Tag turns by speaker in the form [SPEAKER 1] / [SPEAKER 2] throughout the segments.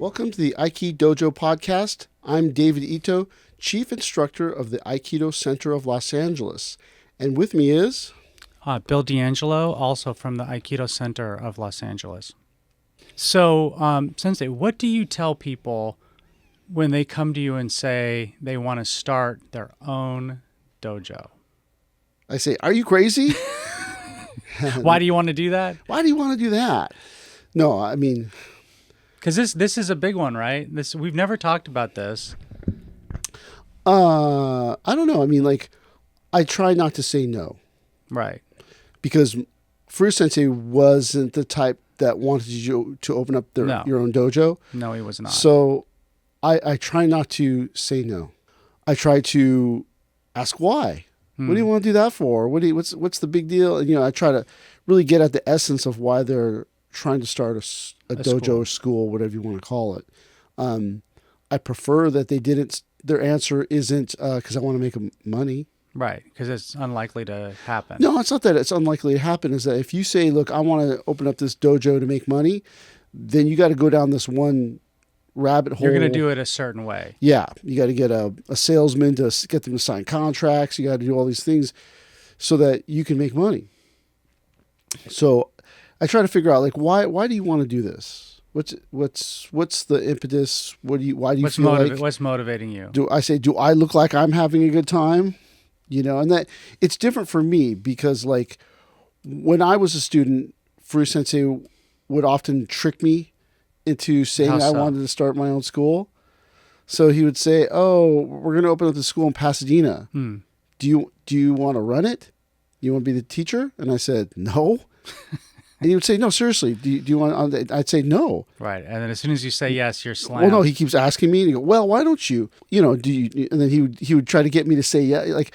[SPEAKER 1] Welcome to the Aiki Dojo Podcast. I'm David Ito, Chief Instructor of the Aikido Center of Los Angeles. And with me is...
[SPEAKER 2] Bill D'Angelo, also from the Aikido Center of Los Angeles. So, Sensei, what do you tell people when they come to you and say they want to start their own dojo?
[SPEAKER 1] I say, are you crazy?
[SPEAKER 2] Why do you want to do that?
[SPEAKER 1] Why do you want to do that? No, I mean...
[SPEAKER 2] Because this is a big one, right? We've never talked about this.
[SPEAKER 1] I don't know. I mean, like, I try not to say no.
[SPEAKER 2] Right.
[SPEAKER 1] Because Ruth Sensei wasn't the type that wanted you to open up your own dojo.
[SPEAKER 2] No, he was not.
[SPEAKER 1] So I try not to say no. I try to ask why. What do you want to do that for? What's the big deal? And, I try to really get at the essence of why they're trying to start a dojo or school, whatever you want to call it. I prefer that they didn't. Their answer isn't because I want to make them money.
[SPEAKER 2] Right, because it's unlikely to happen.
[SPEAKER 1] No, it's not that it's unlikely to happen. Is that if you say, look, I want to open up this dojo to make money, then you got to go down this one rabbit hole.
[SPEAKER 2] You're going to do it a certain way.
[SPEAKER 1] Yeah, you got to get a salesman to get them to sign contracts. You got to do all these things so that you can make money. So I try to figure out, like, why do you want to do this? What's the impetus? Why do you feel like?
[SPEAKER 2] What's motivating you?
[SPEAKER 1] Do I look like I'm having a good time? And that it's different for me because, like, when I was a student, Ruth Sensei would often trick me into saying I wanted to start my own school. So he would say, "Oh, we're going to open up the school in Pasadena. Do you want to run it? You want to be the teacher?" And I said, "No." And he would say, "No, seriously. Do you want?" I'd say, "No."
[SPEAKER 2] Right, and then as soon as you say yes, you're slammed.
[SPEAKER 1] Well, no, he keeps asking me, and he go, "Well, why don't you? Do you?" And then he would try to get me to say, "Yeah, like,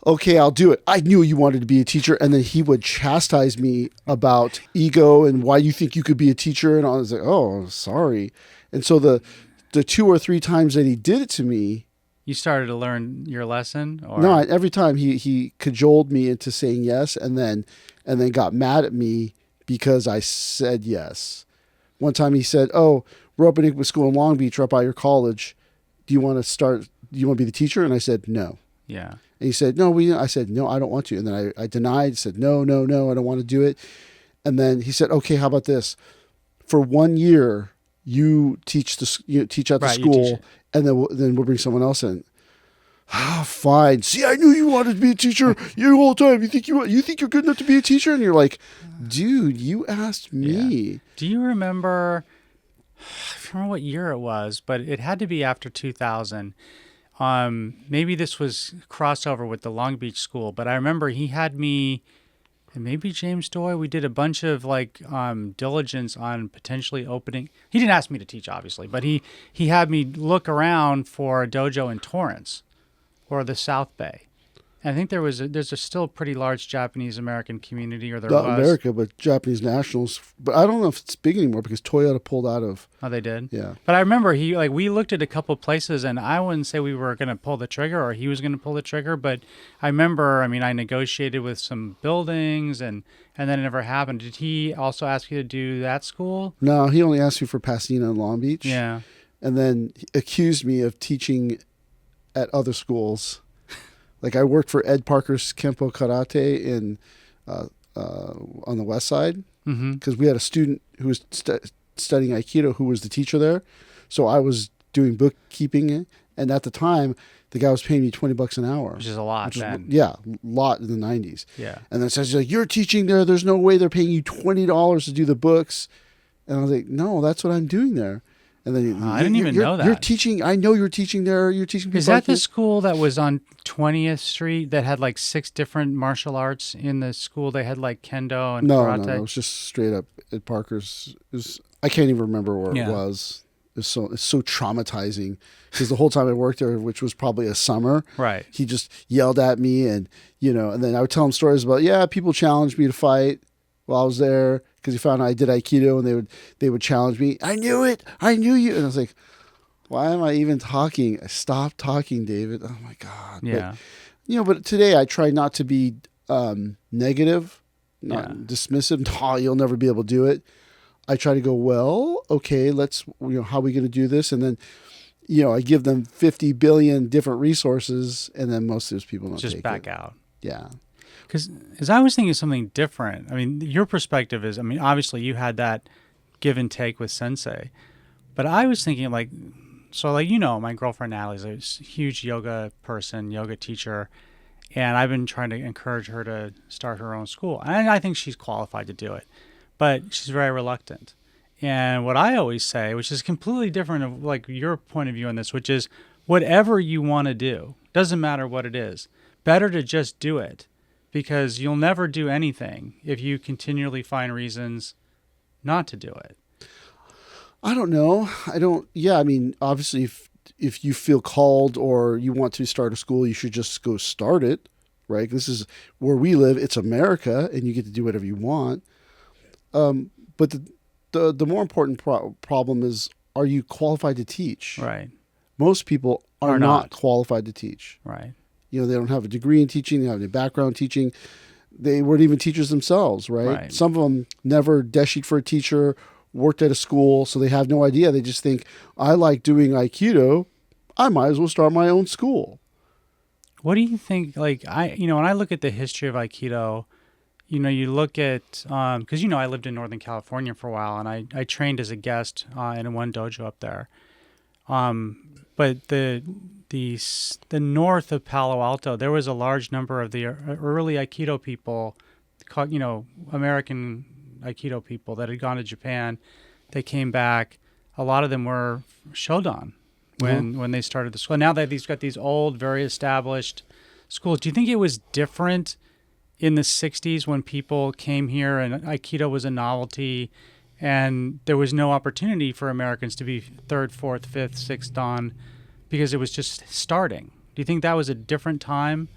[SPEAKER 1] okay, I'll do it." I knew you wanted to be a teacher, and then he would chastise me about ego and why you think you could be a teacher, and I was like, "Oh, sorry." And so the 2 or 3 times that he did it to me,
[SPEAKER 2] you started to learn your lesson? Or?
[SPEAKER 1] No, every time he cajoled me into saying yes, and then got mad at me because I said yes. One time he said, "Oh, we're opening a school in Long Beach right by your college. Do you want to be the teacher?" And I said, "No."
[SPEAKER 2] Yeah.
[SPEAKER 1] And he said, "No, I said, "No, I don't want to." And then I denied, said, no, I don't want to do it. And then he said, "Okay, how about this? For 1 year, you teach at the school, and then we'll bring someone else in." "Ah, fine. See, I knew you wanted to be a teacher your whole time. You think you're good enough to be a teacher?" And you're like, "Dude, you asked me."
[SPEAKER 2] Yeah. Do you remember? I don't remember what year it was, but it had to be after 2000. Maybe this was crossover with the Long Beach school, but I remember he had me, and maybe James Doy. We did a bunch of diligence on potentially opening. He didn't ask me to teach, obviously, but he had me look around for a dojo in Torrance or the South Bay. And I think there's a still pretty large Japanese American community, or there was.
[SPEAKER 1] Not America, but Japanese nationals. But I don't know if it's big anymore because Toyota pulled out of.
[SPEAKER 2] Oh, they did?
[SPEAKER 1] Yeah.
[SPEAKER 2] But I remember we looked at a couple places, and I wouldn't say we were going to pull the trigger or he was going to pull the trigger, but I remember, I negotiated with some buildings, and then it never happened. Did he also ask you to do that school?
[SPEAKER 1] No, he only asked me for Pasadena and Long Beach.
[SPEAKER 2] Yeah.
[SPEAKER 1] And then accused me of teaching at other schools. Like, I worked for Ed Parker's Kempo Karate on the west side because we had a student who was studying Aikido who was the teacher there. So I was doing bookkeeping, and at the time, the guy was paying me $20 an hour.
[SPEAKER 2] Which is a lot then.
[SPEAKER 1] Yeah, a lot in the 90s.
[SPEAKER 2] Yeah. And
[SPEAKER 1] then it says, like, "You're teaching there. There's no way they're paying you $20 to do the books." And I was like, "No, that's what I'm doing there." And then
[SPEAKER 2] I didn't even know that.
[SPEAKER 1] You're teaching. I know you're teaching there. You're teaching people.
[SPEAKER 2] Is that the school that was on 20th Street that had 6 different martial arts in the school? They had kendo and karate.
[SPEAKER 1] No, it was just straight up at Parker's. I can't even remember where it was. It's so traumatizing because the whole time I worked there, which was probably a summer,
[SPEAKER 2] right?
[SPEAKER 1] He just yelled at me, and and then I would tell him stories about people challenged me to fight while I was there. Because he found out I did Aikido, and they would challenge me. "I knew it. I knew you." And I was like, "Why am I even talking? Stop talking, David." Oh my God.
[SPEAKER 2] Yeah.
[SPEAKER 1] But today I try not to be negative, not dismissive. "Oh, you'll never be able to do it." I try to go, well, okay, let's, how are we going to do this? And then, I give them 50 billion different resources, and then most of those people don't
[SPEAKER 2] just
[SPEAKER 1] take
[SPEAKER 2] back
[SPEAKER 1] it.
[SPEAKER 2] out.
[SPEAKER 1] Yeah.
[SPEAKER 2] Because I was thinking of something different. I mean, your perspective is, obviously you had that give and take with Sensei, but I was thinking my girlfriend Natalie's a huge yoga person, yoga teacher, and I've been trying to encourage her to start her own school. And I think she's qualified to do it, but she's very reluctant. And what I always say, which is completely different of like your point of view on this, which is whatever you want to do, doesn't matter what it is, better to just do it, because you'll never do anything if you continually find reasons not to do it.
[SPEAKER 1] I don't know. Obviously if you feel called or you want to start a school, you should just go start it, right? This is where we live. It's America, and you get to do whatever you want. But the more important problem is, are you qualified to teach?
[SPEAKER 2] Right.
[SPEAKER 1] Most people are not qualified to teach.
[SPEAKER 2] Right.
[SPEAKER 1] They don't have a degree in teaching. They don't have any background in teaching. They weren't even teachers themselves, right? Some of them never deshied for a teacher, worked at a school, so they have no idea. They just think, I like doing Aikido, I might as well start my own school.
[SPEAKER 2] What do you think? Like, when I look at the history of Aikido, you look at, because, I lived in Northern California for a while, and I trained as a guest in one dojo up there. But the north of Palo Alto, there was a large number of the early Aikido people, American Aikido people that had gone to Japan. They came back. A lot of them were Shodan when they started the school. Now that he's got these old, very established schools, do you think it was different in the 60s when people came here and Aikido was a novelty and there was no opportunity for Americans to be third, fourth, fifth, sixth dan because it was just starting? Do you think that was a different time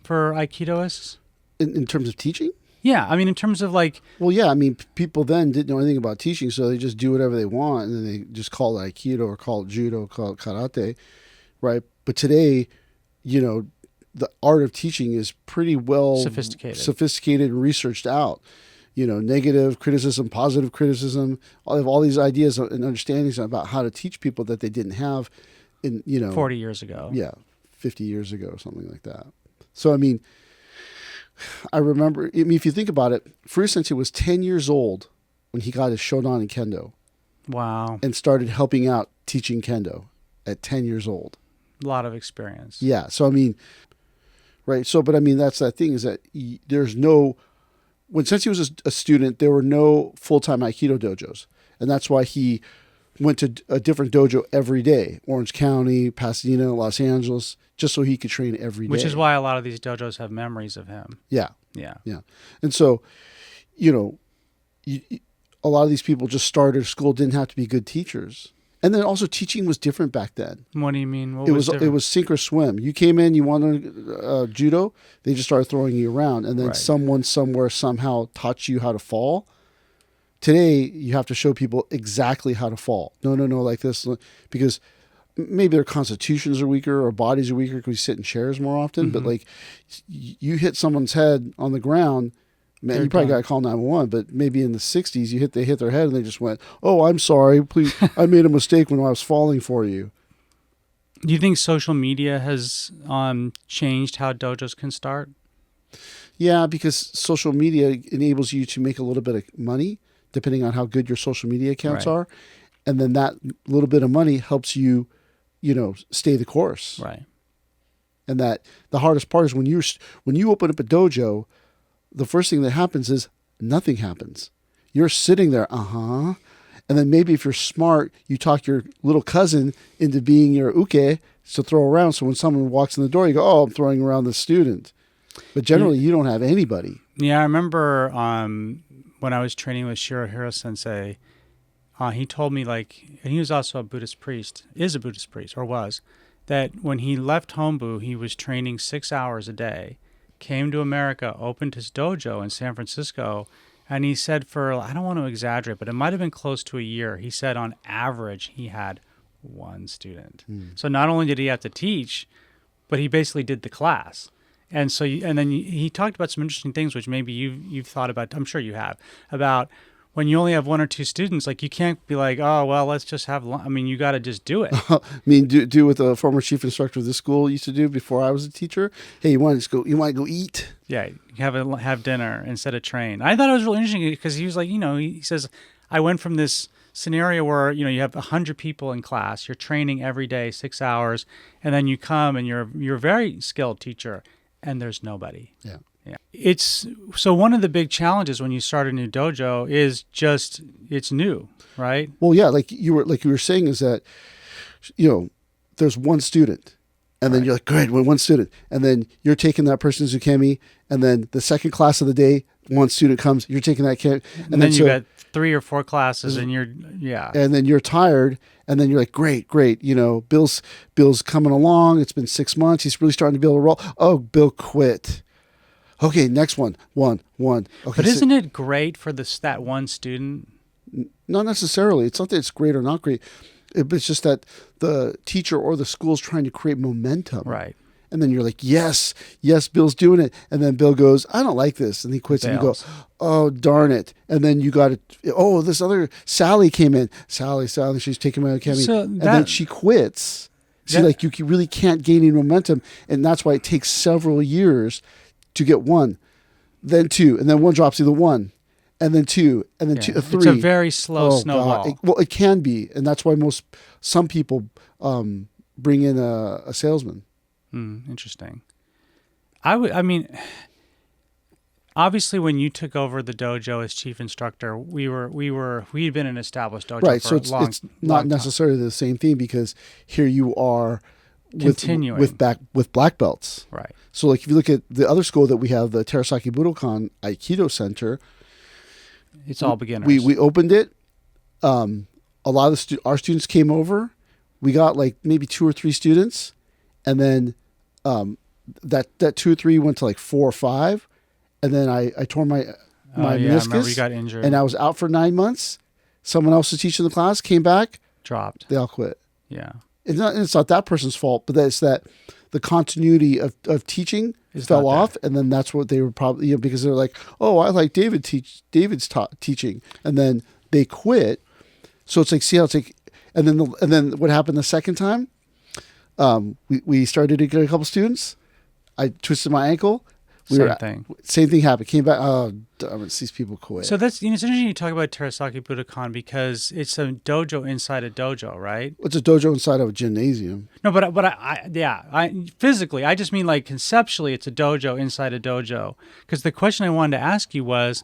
[SPEAKER 2] for Aikidoists?
[SPEAKER 1] In terms of teaching?
[SPEAKER 2] Yeah, in terms of like...
[SPEAKER 1] Well, yeah, people then didn't know anything about teaching, so they just do whatever they want, and then they just call it Aikido or call it Judo, call it Karate, right? But today, the art of teaching is pretty well sophisticated and researched out. Negative criticism, positive criticism, all these ideas and understandings about how to teach people that they didn't have in
[SPEAKER 2] 40 years ago.
[SPEAKER 1] Yeah, 50 years ago, something like that. So I remember, if you think about it, Furuya Sensei was 10 years old when he got his Shodan in Kendo.
[SPEAKER 2] Wow.
[SPEAKER 1] And started helping out teaching Kendo at 10 years old.
[SPEAKER 2] A lot of experience.
[SPEAKER 1] Yeah. So, right. So, but that's that thing is that there's no, when Sensei was a student, there were no full-time Aikido dojos. And that's why he went to a different dojo every day, Orange County, Pasadena, Los Angeles, just so he could train every day.
[SPEAKER 2] Which is why a lot of these dojos have memories of him.
[SPEAKER 1] Yeah.
[SPEAKER 2] Yeah.
[SPEAKER 1] Yeah. And so, a lot of these people just started school, didn't have to be good teachers. And then also teaching was different back then.
[SPEAKER 2] What do you mean?
[SPEAKER 1] It was sink or swim. You came in, you wanted judo, they just started throwing you around. And then someone somewhere somehow taught you how to fall. Today, you have to show people exactly how to fall. No, like this. Because maybe their constitutions are weaker or bodies are weaker because we sit in chairs more often. Mm-hmm. But like you hit someone's head on the ground, man, you probably got to call 911. But maybe in the 60s, they hit their head and they just went, "Oh, I'm sorry. Please, I made a mistake when I was falling for you."
[SPEAKER 2] Do you think social media has changed how dojos can start?
[SPEAKER 1] Yeah, because social media enables you to make a little bit of money, depending on how good your social media accounts are. And then that little bit of money helps you, stay the course.
[SPEAKER 2] Right.
[SPEAKER 1] And that the hardest part is when you open up a dojo, the first thing that happens is nothing happens. You're sitting there, and then maybe if you're smart, you talk your little cousin into being your uke to throw around. So when someone walks in the door, you go, "Oh, I'm throwing around the student." But generally, you don't have anybody.
[SPEAKER 2] Yeah, I remember when I was training with Shir Sensei, he told me, and he was also a Buddhist priest, or was, that when he left Hombu, he was training 6 hours a day, came to America, opened his dojo in San Francisco, and he said I don't want to exaggerate, but it might have been close to a year, he said on average he had one student. So not only did he have to teach, but he basically did the class. And so, then he talked about some interesting things, which maybe you've thought about. I'm sure you have, about when you only have one or two students, like you can't be like, oh, well, let's just have lunch. I mean, you got to just do it.
[SPEAKER 1] I mean, do what the former chief instructor of this school used to do before I was a teacher. Hey, you want to go eat?
[SPEAKER 2] Yeah, have dinner instead of train. I thought it was really interesting because he was like, he says, I went from this scenario where, you have 100 people in class, you're training every day, 6 hours, and then you come and you're a very skilled teacher and there's nobody.
[SPEAKER 1] Yeah.
[SPEAKER 2] Yeah. So one of the big challenges when you start a new dojo is just it's new, right?
[SPEAKER 1] Well, yeah, like you were saying is that, there's one student. And then you're like, great, we're one student. And then you're taking that person's ukemi. And then the second class of the day, one student comes, you're taking that ukemi.
[SPEAKER 2] And then you got 3 or 4 classes and
[SPEAKER 1] And then you're tired. And then you're like, great. Bill's coming along. It's been 6 months. He's really starting to be able to roll. Oh, Bill quit. Okay, next one. Okay,
[SPEAKER 2] but isn't it great for that one student?
[SPEAKER 1] Not necessarily. It's not that it's great or not great. It's just that the teacher or the school's trying to create momentum.
[SPEAKER 2] Right.
[SPEAKER 1] And then you're like, yes, Bill's doing it. And then Bill goes, I don't like this. And he quits. And you go, oh, darn it. And then you got to, this other Sally came in. Sally, she's taking my academy. And then she quits. See, like you really can't gain any momentum. And that's why it takes several years to get one, then 2, and then one drops to the 1. And then 2, and then 3.
[SPEAKER 2] It's a very slow snowball.
[SPEAKER 1] It can be, and that's why some people bring in a salesman.
[SPEAKER 2] Interesting. Obviously, when you took over the dojo as chief instructor, we'd been an established dojo,
[SPEAKER 1] right?
[SPEAKER 2] For
[SPEAKER 1] so
[SPEAKER 2] it's
[SPEAKER 1] not necessarily the same thing because here you are
[SPEAKER 2] continuing
[SPEAKER 1] with black belts,
[SPEAKER 2] right?
[SPEAKER 1] So, like if you look at the other school that we have, the Terasaki Budokan Aikido Center.
[SPEAKER 2] It's all beginners.
[SPEAKER 1] We opened it. A lot of our students came over. We got like maybe 2 or 3 students, and then that 2 or 3 went to like 4 or 5, and then I tore my meniscus.
[SPEAKER 2] I remember you got injured,
[SPEAKER 1] and I was out for 9 months. Someone else was teaching the class, came back,
[SPEAKER 2] dropped.
[SPEAKER 1] They all quit.
[SPEAKER 2] Yeah,
[SPEAKER 1] it's not that person's fault, but it's that the continuity of teaching fell off, and then that's what they were probably because they're like, oh, I like David's teaching, and then they quit. So it's like, see how it's like, and then what happened the second time? We started to get a couple students. I twisted my ankle. Same thing happened. Came back. Oh, damn it, these people quit.
[SPEAKER 2] So that's it's interesting you talk about Terasaki Budokan because it's a dojo inside a dojo, right?
[SPEAKER 1] It's a dojo inside of a gymnasium.
[SPEAKER 2] No, but I physically, I just mean like conceptually, it's a dojo inside a dojo. Because the question I wanted to ask you was,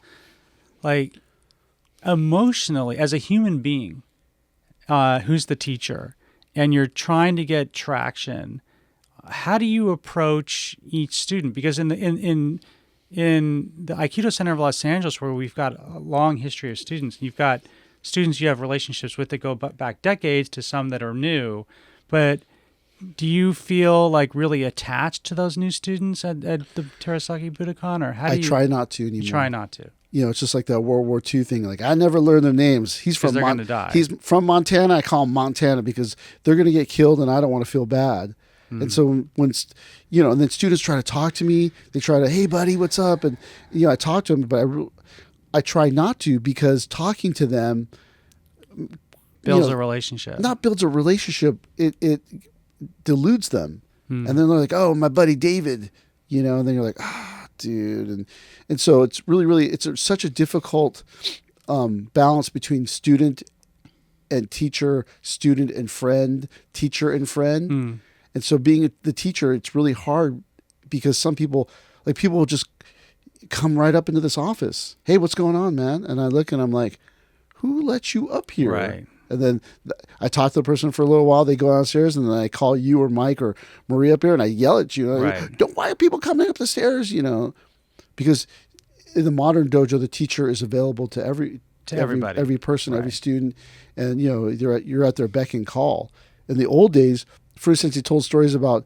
[SPEAKER 2] like, emotionally, as a human being, who's the teacher, and you're trying to get traction. How do you approach each student? Because in the Aikido Center of Los Angeles, where we've got a long history of students, you've got students you have relationships with that go back decades to some that are new. But do you feel like really attached to those new students at the Terasaki Budokan, or how do you?
[SPEAKER 1] I try not to anymore.
[SPEAKER 2] You try not to.
[SPEAKER 1] It's just like that World War II thing. Like, I never learned their names. He's from
[SPEAKER 2] die.
[SPEAKER 1] He's from Montana. I call him Montana because they're going to get killed, and I don't want to feel bad. And so when, and then students try to talk to me, they try to, hey buddy, what's up? And, I talk to them, but I try not to because talking to them
[SPEAKER 2] builds a relationship.
[SPEAKER 1] Not builds a relationship. It deludes them. And then they're like, oh, my buddy David, and then you're like, dude. And so it's really, it's such a difficult balance between student and teacher, student and friend, teacher and friend. And so being the teacher, it's really hard because some people will just come right up into this office. Hey, what's going on, man? And I look and I'm like, who let you up here?
[SPEAKER 2] Right.
[SPEAKER 1] And then I talk to the person for a little while. They go downstairs and then I call you or Mike or Marie up here and I yell at you.
[SPEAKER 2] Right.
[SPEAKER 1] Why are people coming up the stairs? Because in the modern dojo, the teacher is available to everybody, every person, every student. And, you're at their beck and call. In the old days, Ruth Sensei told stories about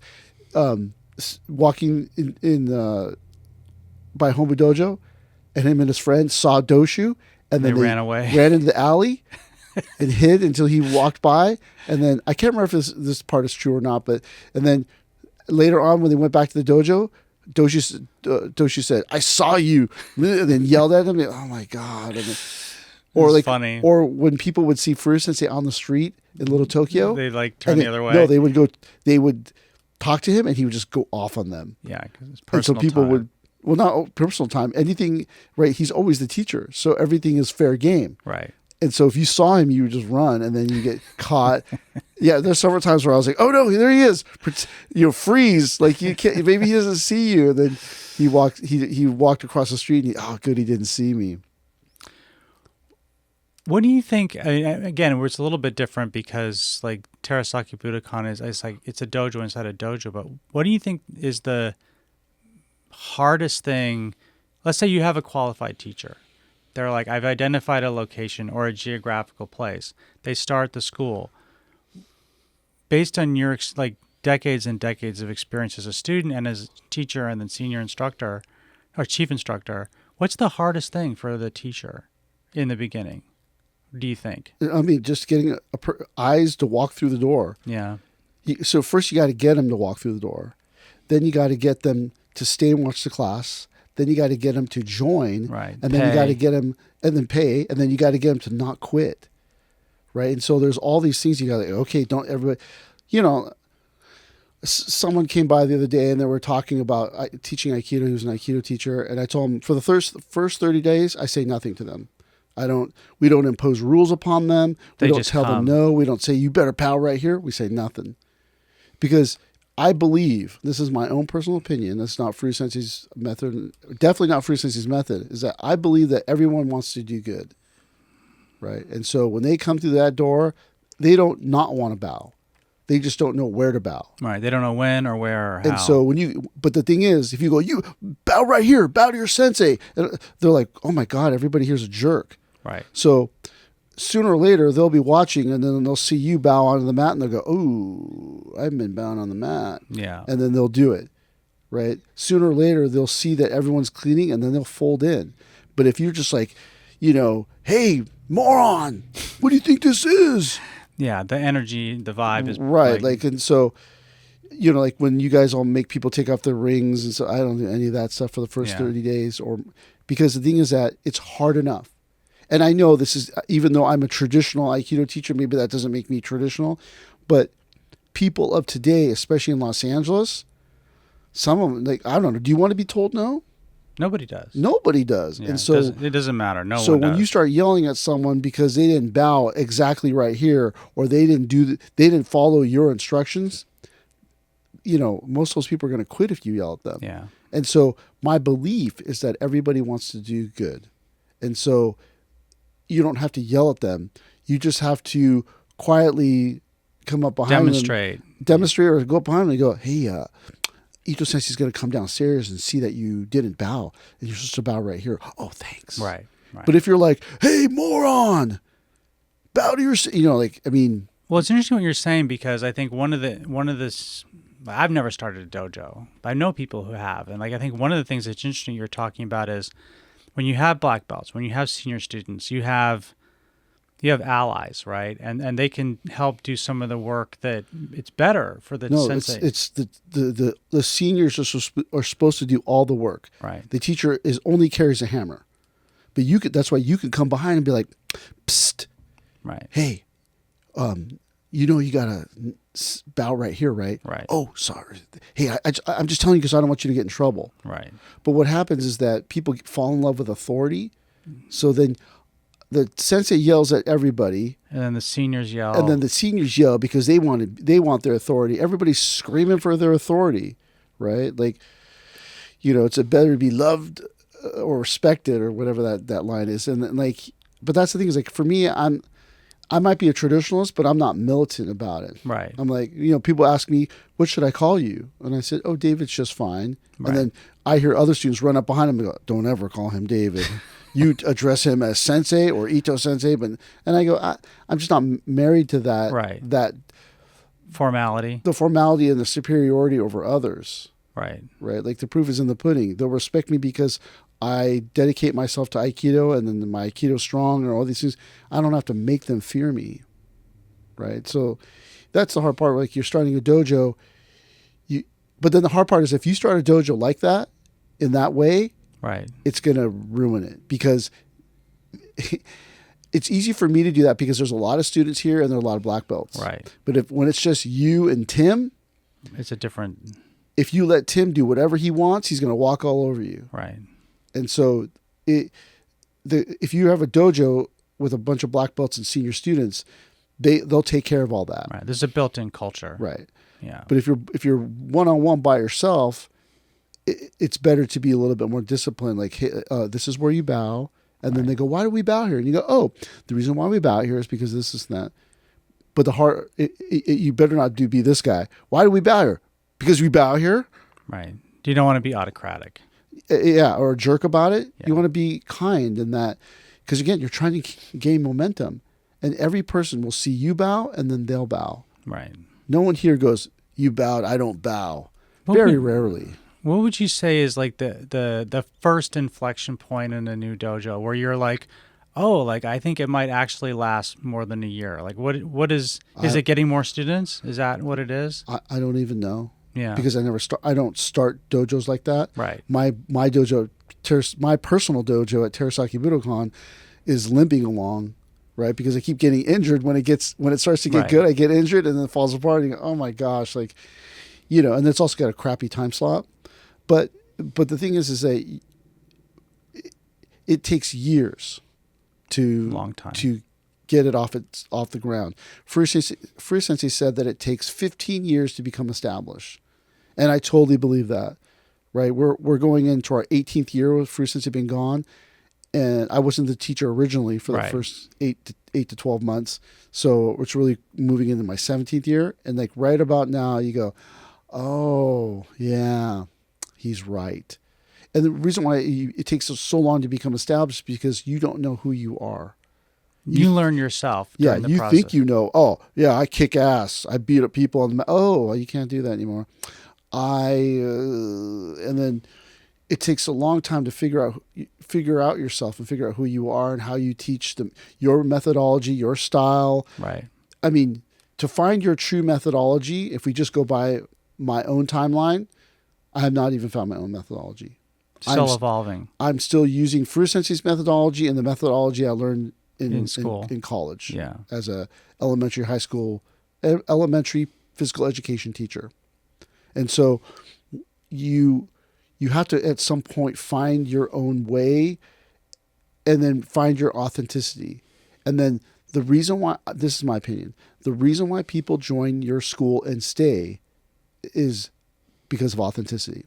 [SPEAKER 1] walking in by Hombu Dojo, and him and his friend saw Doshu, and then they
[SPEAKER 2] ran away,
[SPEAKER 1] ran into the alley, and hid until he walked by. And then I can't remember if this part is true or not, and then later on when they went back to the dojo, Doshu said, "I saw you," and then yelled at him. Oh my God! Or like,
[SPEAKER 2] funny.
[SPEAKER 1] or when people would see Furu Sensei on the street in Little Tokyo,
[SPEAKER 2] They like turn the other way.
[SPEAKER 1] No, they would talk to him, and he would just go off on them.
[SPEAKER 2] Yeah, because it's
[SPEAKER 1] And so
[SPEAKER 2] personal
[SPEAKER 1] people
[SPEAKER 2] time.
[SPEAKER 1] would, well, not personal time, anything, right? He's always the teacher, so everything is fair game.
[SPEAKER 2] Right.
[SPEAKER 1] And so if you saw him, you would just run, and then you get caught. Yeah, there's several times where I was like, "Oh no, there he is!" Freeze, like you can't. Maybe he doesn't see you. And then he walked across the street, and good, he didn't see me.
[SPEAKER 2] What do you think? Again, it's a little bit different because like Terasaki Budokan it's a dojo inside a dojo. But what do you think is the hardest thing? Let's say you have a qualified teacher. They're like, I've identified a location or a geographical place. They start the school. Based on your like decades and decades of experience as a student and as a teacher and then senior instructor or chief instructor, what's the hardest thing for the teacher in the beginning? Do you think?
[SPEAKER 1] I mean, just getting eyes to walk through the door.
[SPEAKER 2] Yeah.
[SPEAKER 1] So first you got to get them to walk through the door. Then you got to get them to stay and watch the class. Then you got to get them to join.
[SPEAKER 2] Right.
[SPEAKER 1] And then you got to get them and then pay. And then you got to get them to not quit. Right. And so there's all these things you got to, okay, don't everybody, someone came by the other day and they were talking about teaching Aikido. He was an Aikido teacher. And I told him for the first 30 days, I say nothing to them. We don't impose rules upon them. We don't tell them no. We don't say, you better pow right here. We say nothing. Because I believe, this is my own personal opinion, that's not Furu Sensei's method, definitely not Furu Sensei's method, is that I believe that everyone wants to do good. Right? And so when they come through that door, they don't not want to bow. They just don't know where to bow.
[SPEAKER 2] Right. They don't know when or where or how.
[SPEAKER 1] And so but the thing is, if you go, you bow right here, bow to your sensei, and they're like, oh my God, everybody here's a jerk.
[SPEAKER 2] Right.
[SPEAKER 1] So sooner or later, they'll be watching, and then they'll see you bow onto the mat, and they'll go, "Ooh, I've been bowing on the mat."
[SPEAKER 2] Yeah.
[SPEAKER 1] And then they'll do it, right? Sooner or later, they'll see that everyone's cleaning, and then they'll fold in. But if you're just like, hey, moron, what do you think this is?
[SPEAKER 2] Yeah, the energy, the vibe is
[SPEAKER 1] right. And so, like when you guys all make people take off their rings, and so I don't do any of that stuff for the first 30 days, because the thing is that it's hard enough. And I know this is, even though I'm a traditional Aikido teacher, maybe that doesn't make me traditional, but people of today, especially in Los Angeles, some of them, like, I don't know, do you want to be told no?
[SPEAKER 2] Nobody does.
[SPEAKER 1] Nobody does.
[SPEAKER 2] Yeah,
[SPEAKER 1] and so
[SPEAKER 2] it doesn't matter. No one does.
[SPEAKER 1] So when you start yelling at someone because they didn't bow exactly right here, or they didn't follow your instructions, most of those people are going to quit if you yell at them.
[SPEAKER 2] Yeah.
[SPEAKER 1] And so my belief is that everybody wants to do good. And so you don't have to yell at them. You just have to quietly come up behind them. Demonstrate or go up behind them and go, hey, Ito Sensei's going to come downstairs and see that you didn't bow. And you're supposed to bow right here. Oh, thanks.
[SPEAKER 2] Right.
[SPEAKER 1] But if you're like, hey, moron, bow to your,
[SPEAKER 2] Well, it's interesting what you're saying, because I think one of this, I've never started a dojo, but I know people who have. And I think one of the things that's interesting you're talking about is, when you have black belts, when you have senior students, you have allies, right? And they can help do some of the work that it's better for the sensei.
[SPEAKER 1] It's the seniors are supposed to do all the work.
[SPEAKER 2] Right.
[SPEAKER 1] The teacher only carries a hammer, but that's why you can come behind and be like, psst,
[SPEAKER 2] right?
[SPEAKER 1] Hey, you gotta bow right here, right?
[SPEAKER 2] Right.
[SPEAKER 1] Oh, sorry. Hey, I'm just telling you because I don't want you to get in trouble.
[SPEAKER 2] Right.
[SPEAKER 1] But what happens is that people fall in love with authority. So then the sensei yells at everybody.
[SPEAKER 2] And then the seniors yell.
[SPEAKER 1] And then the seniors yell because they want their authority. Everybody's screaming for their authority, right? Like, it's a better to be loved or respected or whatever that line is. And but that's the thing is, like, for me, I might be a traditionalist, but I'm not militant about it.
[SPEAKER 2] Right.
[SPEAKER 1] I'm like, people ask me, what should I call you? And I said, oh, David's just fine. Right. And then I hear other students run up behind him and go, don't ever call him David. You address him as Sensei or Ito Sensei. And I go, I'm just not married to that.
[SPEAKER 2] Right.
[SPEAKER 1] That
[SPEAKER 2] formality.
[SPEAKER 1] The formality and the superiority over others.
[SPEAKER 2] Right.
[SPEAKER 1] Right. Like the proof is in the pudding. They'll respect me because I dedicate myself to Aikido, and then my Aikido strong and all these things. I don't have to make them fear me, right? So that's the hard part. Like, you're starting a dojo, but then the hard part is if you start a dojo like that, in that way,
[SPEAKER 2] right,
[SPEAKER 1] it's going to ruin it, because it's easy for me to do that because there's a lot of students here and there are a lot of black belts.
[SPEAKER 2] Right.
[SPEAKER 1] But when it's just you and Tim,
[SPEAKER 2] it's a different.
[SPEAKER 1] If you let Tim do whatever he wants, he's going to walk all over you.
[SPEAKER 2] Right.
[SPEAKER 1] And so if you have a dojo with a bunch of black belts and senior students, they'll take care of all that.
[SPEAKER 2] Right. There's a built-in culture.
[SPEAKER 1] Right.
[SPEAKER 2] Yeah.
[SPEAKER 1] But if you're one-on-one by yourself, it's better to be a little bit more disciplined. Like, hey, this is where you bow. And then they go, why do we bow here? And you go, oh, the reason why we bow here is because this is that. But the heart, you better not be this guy. Why do we bow here? Because we bow here?
[SPEAKER 2] Right. You don't want to be autocratic.
[SPEAKER 1] Yeah, or a jerk about it.
[SPEAKER 2] Yeah.
[SPEAKER 1] You want to be kind in that. Because again, you're trying to gain momentum. And every person will see you bow and then they'll bow.
[SPEAKER 2] Right.
[SPEAKER 1] No one here goes, you bowed, I don't bow. Very rarely.
[SPEAKER 2] What would you say is like the first inflection point in a new dojo where you're like, oh, like I think it might actually last more than a year? Like what is it getting more students? Is that what it is?
[SPEAKER 1] I don't even know.
[SPEAKER 2] Yeah.
[SPEAKER 1] Because I don't start dojos like that. Right. My dojo, my personal dojo at Terasaki Budokan is limping along. Right, because I keep getting injured when it starts to get good. I get injured and then it falls apart. And you go, oh my gosh, like, and it's also got a crappy time slot. But the thing is that it takes years to get it off the ground. Furuya Sensei said that it takes 15 years to become established, and I totally believe that. Right, we're going into our 18th year with Furuya Sensei being gone. And I wasn't the teacher originally for the first 8 to 12 months. So it's really moving into my 17th year. And like right about now, you go, oh, yeah, he's right. And the reason why it takes so long to become established is because you don't know who you are.
[SPEAKER 2] You learn yourself.
[SPEAKER 1] Yeah, you process. Think you know, oh, yeah, I kick ass. I beat up people on the oh, you can't do that anymore. And then it takes a long time to figure out yourself and figure out who you are and how you teach them, your methodology, your style.
[SPEAKER 2] Right.
[SPEAKER 1] I mean, to find your true methodology, if we just go by my own timeline, I have not even found my own methodology.
[SPEAKER 2] Still evolving.
[SPEAKER 1] I'm still using Furuya Sensei's methodology and the methodology I learned in school, in college.
[SPEAKER 2] Yeah.
[SPEAKER 1] As a elementary physical education teacher. And so you have to, at some point, find your own way and then find your authenticity. And then the reason why, this is my opinion, the reason why people join your school and stay is because of authenticity.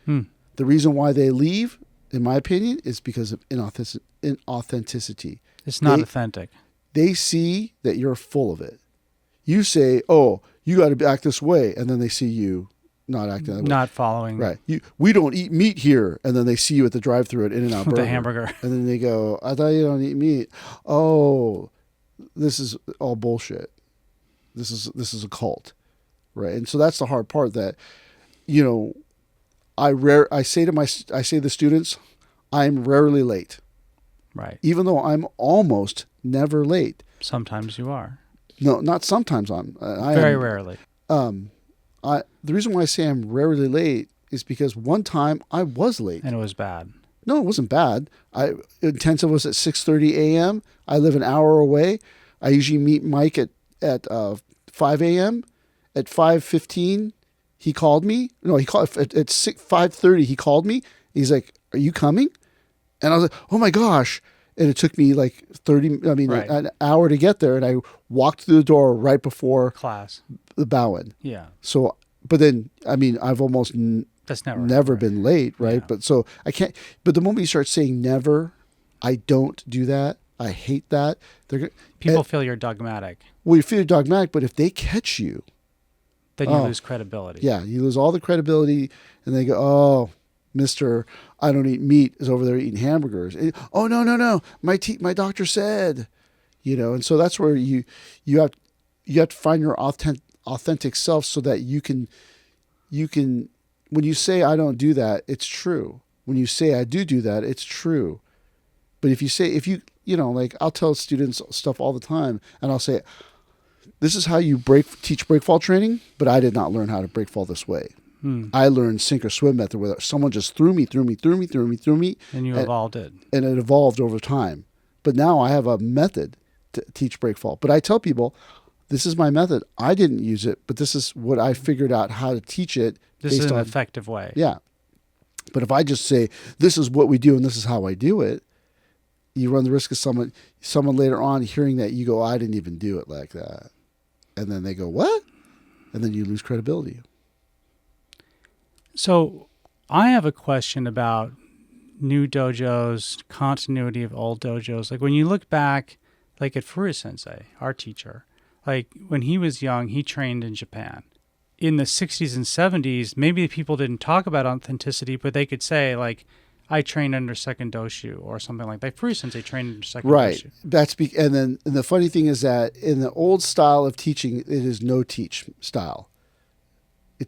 [SPEAKER 1] The reason why they leave, in my opinion, is because of inauthenticity.
[SPEAKER 2] It's not authentic.
[SPEAKER 1] They see that you're full of it. You say, oh, you got to act this way. And then they see you not acting that way.
[SPEAKER 2] Not following.
[SPEAKER 1] Right. We don't eat meat here. And then they see you at the drive-thru at In-N-Out Burger.
[SPEAKER 2] The hamburger.
[SPEAKER 1] And then they go, I thought you don't eat meat. Oh, this is all bullshit. This is a cult. Right. And so that's the hard part that, I say to the students, I'm rarely late.
[SPEAKER 2] Right.
[SPEAKER 1] Even though I'm almost never late.
[SPEAKER 2] Sometimes you are.
[SPEAKER 1] No, not sometimes I'm.
[SPEAKER 2] Very rarely.
[SPEAKER 1] The reason why I say I'm rarely late is because one time I was late.
[SPEAKER 2] And it was bad.
[SPEAKER 1] No, it wasn't bad. Intensive was at 6:30 a.m. I live an hour away. I usually meet Mike at 5 a.m. At 5:15, he called me. No, he called at 5:30. He called me. He's like, "Are you coming?" And I was like, "Oh my gosh!" And it took me like an hour to get there. And I walked through the door right before
[SPEAKER 2] class,
[SPEAKER 1] the bow-in.
[SPEAKER 2] Yeah.
[SPEAKER 1] So, but then, I've almost
[SPEAKER 2] that's
[SPEAKER 1] never been late, right? Yeah. But so I can't. But the moment you start saying never, I don't do that. I hate that.
[SPEAKER 2] People feel you're dogmatic.
[SPEAKER 1] Well, you feel dogmatic, but if they catch you,
[SPEAKER 2] then you lose credibility.
[SPEAKER 1] Yeah, you lose all the credibility, and they go, "Oh, Mr. I don't eat meat is over there eating hamburgers." Oh no! My doctor said, and so that's where you have to find your authentic self so that you can when you say I don't do that, it's true. When you say I do that, it's true. But if you like I'll tell students stuff all the time, and I'll say, this is how you teach breakfall training, but I did not learn how to breakfall this way. I learned sink or swim method where someone just threw me.
[SPEAKER 2] And you evolved it.
[SPEAKER 1] And it evolved over time. But now I have a method to teach break fall. But I tell people, this is my method. I didn't use it, but this is what I figured out how to teach it.
[SPEAKER 2] This is an effective way.
[SPEAKER 1] Yeah. But if I just say, this is what we do and this is how I do it, you run the risk of someone later on hearing that you go, I didn't even do it like that. And then they go, what? And then you lose credibility.
[SPEAKER 2] So I have a question about new dojos, continuity of old dojos. Like when you look back, like at Furuya Sensei, our teacher, like when he was young, he trained in Japan. In the 60s and 70s, maybe people didn't talk about authenticity, but they could say like, I trained under second doshu or something like that. Furuya Sensei trained under second doshu.
[SPEAKER 1] Right. And the funny thing is that in the old style of teaching, it is no teach style.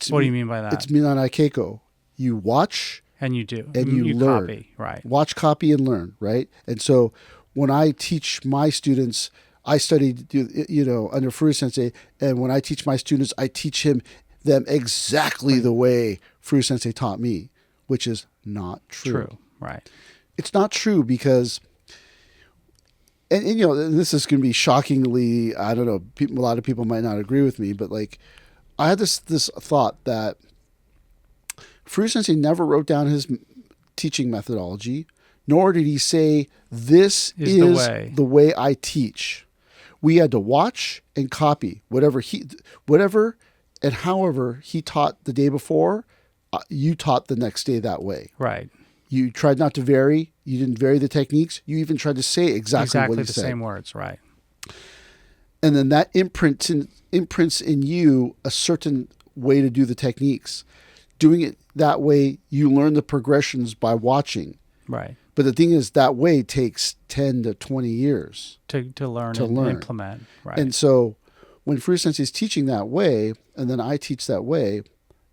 [SPEAKER 2] What do you mean by that?
[SPEAKER 1] It's Minan Keiko. You watch
[SPEAKER 2] and you do.
[SPEAKER 1] And you learn.
[SPEAKER 2] Copy, right.
[SPEAKER 1] Watch, copy, and learn, right? And so when I teach my students, I studied, under Furuya Sensei, and when I teach my students, I teach them exactly the way Furuya Sensei taught me, which is not true.
[SPEAKER 2] Right.
[SPEAKER 1] It's not true because, and this is going to be shockingly, I don't know, a lot of people might not agree with me, but like, I had this thought that Furuya Sensei never wrote down his teaching methodology, nor did he say, this is the way I teach. We had to watch and copy whatever and however he taught the day before, you taught the next day that way.
[SPEAKER 2] Right.
[SPEAKER 1] You tried not to vary. You didn't vary the techniques. You even tried to say exactly what he said.
[SPEAKER 2] Exactly the same words, right.
[SPEAKER 1] And then that imprints in you a certain way to do the techniques. Doing it that way, you learn the progressions by watching.
[SPEAKER 2] Right.
[SPEAKER 1] But the thing is, that way takes 10 to 20 years
[SPEAKER 2] to learn and implement. Right.
[SPEAKER 1] And so when Furuya Sensei is teaching that way, and then I teach that way,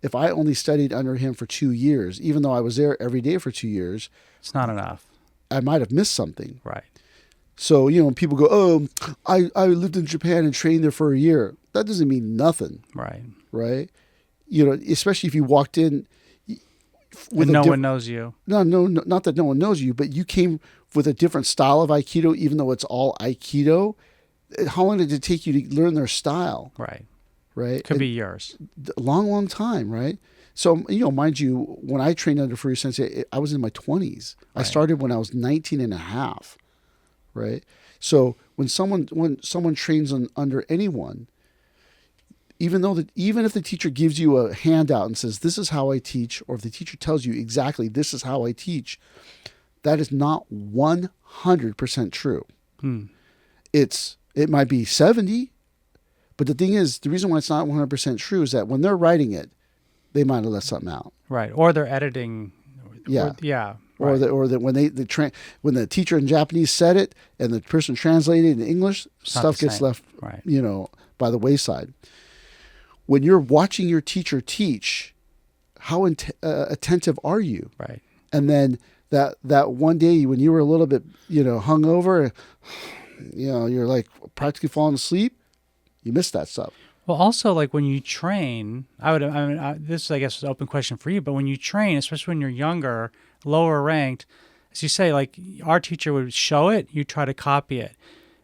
[SPEAKER 1] if I only studied under him for 2 years, even though I was there every day for 2 years,
[SPEAKER 2] it's not enough.
[SPEAKER 1] I might have missed something.
[SPEAKER 2] Right.
[SPEAKER 1] So, when people go, oh, I lived in Japan and trained there for a year. That doesn't mean nothing.
[SPEAKER 2] Right.
[SPEAKER 1] Right. Especially if you walked in
[SPEAKER 2] with no one knows you.
[SPEAKER 1] No, not that no one knows you, but you came with a different style of Aikido, even though it's all Aikido. How long did it take you to learn their style?
[SPEAKER 2] Right.
[SPEAKER 1] Right.
[SPEAKER 2] Could be years.
[SPEAKER 1] A long, long time. Right. So, mind you, when I trained under Furuya Sensei, I was in my 20s. Right. I started when I was 19 and a half. Right. So when someone trains under anyone, even if the teacher gives you a handout and says, this is how I teach, or if the teacher tells you exactly this is how I teach, that is not 100% true. It might be 70, but the thing is, the reason why it's not 100% true is that when they're writing it, they might have left something out.
[SPEAKER 2] Right. Or they're editing.
[SPEAKER 1] Yeah.
[SPEAKER 2] Right.
[SPEAKER 1] Or that when when the teacher in Japanese said it and the person translated it in English, stuff gets left,
[SPEAKER 2] right.
[SPEAKER 1] By the wayside. When you're watching your teacher teach, how attentive are you?
[SPEAKER 2] Right.
[SPEAKER 1] And then that one day when you were a little bit, hungover, you're like practically falling asleep, you missed that stuff.
[SPEAKER 2] Well, also like when you train, this I guess is an open question for you, but when you train, especially when you're younger, lower ranked, as you say, like our teacher would show it, you try to copy it.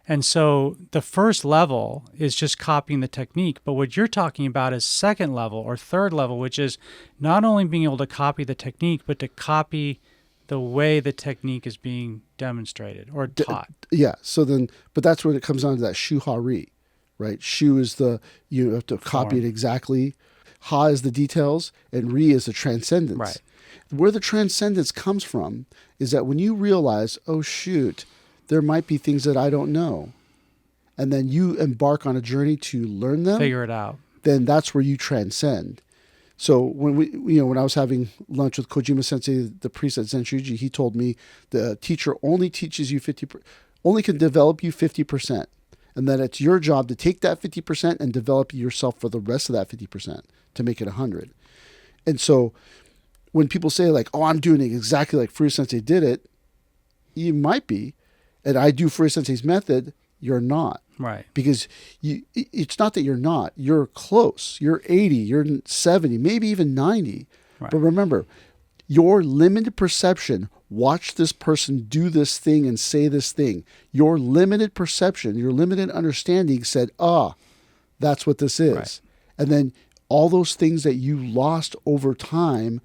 [SPEAKER 2] And so the first level is just copying the technique, but what you're talking about is second level or third level, which is not only being able to copy the technique, but to copy the way the technique is being demonstrated or taught.
[SPEAKER 1] But that's when it comes down to that shu-ha-ri, right? Shu is you have to copy it exactly. Ha is the details, and ri is the transcendence.
[SPEAKER 2] Right.
[SPEAKER 1] Where the transcendence comes from is that when you realize, oh shoot, there might be things that I don't know, and then you embark on a journey to learn them,
[SPEAKER 2] figure it out,
[SPEAKER 1] then that's where you transcend. So when I was having lunch with Kojima Sensei, the priest at Zenshuji, he told me the teacher only teaches you only can develop you 50%. And that it's your job to take that 50% and develop yourself for the rest of that 50% to make it 100. And so when people say like, oh, I'm doing it exactly like Furuya Sensei did it, you might be. And I do Furuya Sensei's method, you're not.
[SPEAKER 2] Right.
[SPEAKER 1] Because it's not that you're not. You're close. You're 80, you're 70, maybe even 90.
[SPEAKER 2] Right.
[SPEAKER 1] But remember, Your limited perception, watch this person do this thing and say this thing. Your limited perception, your limited understanding said, that's what this is.
[SPEAKER 2] Right.
[SPEAKER 1] And then all those things that you lost over time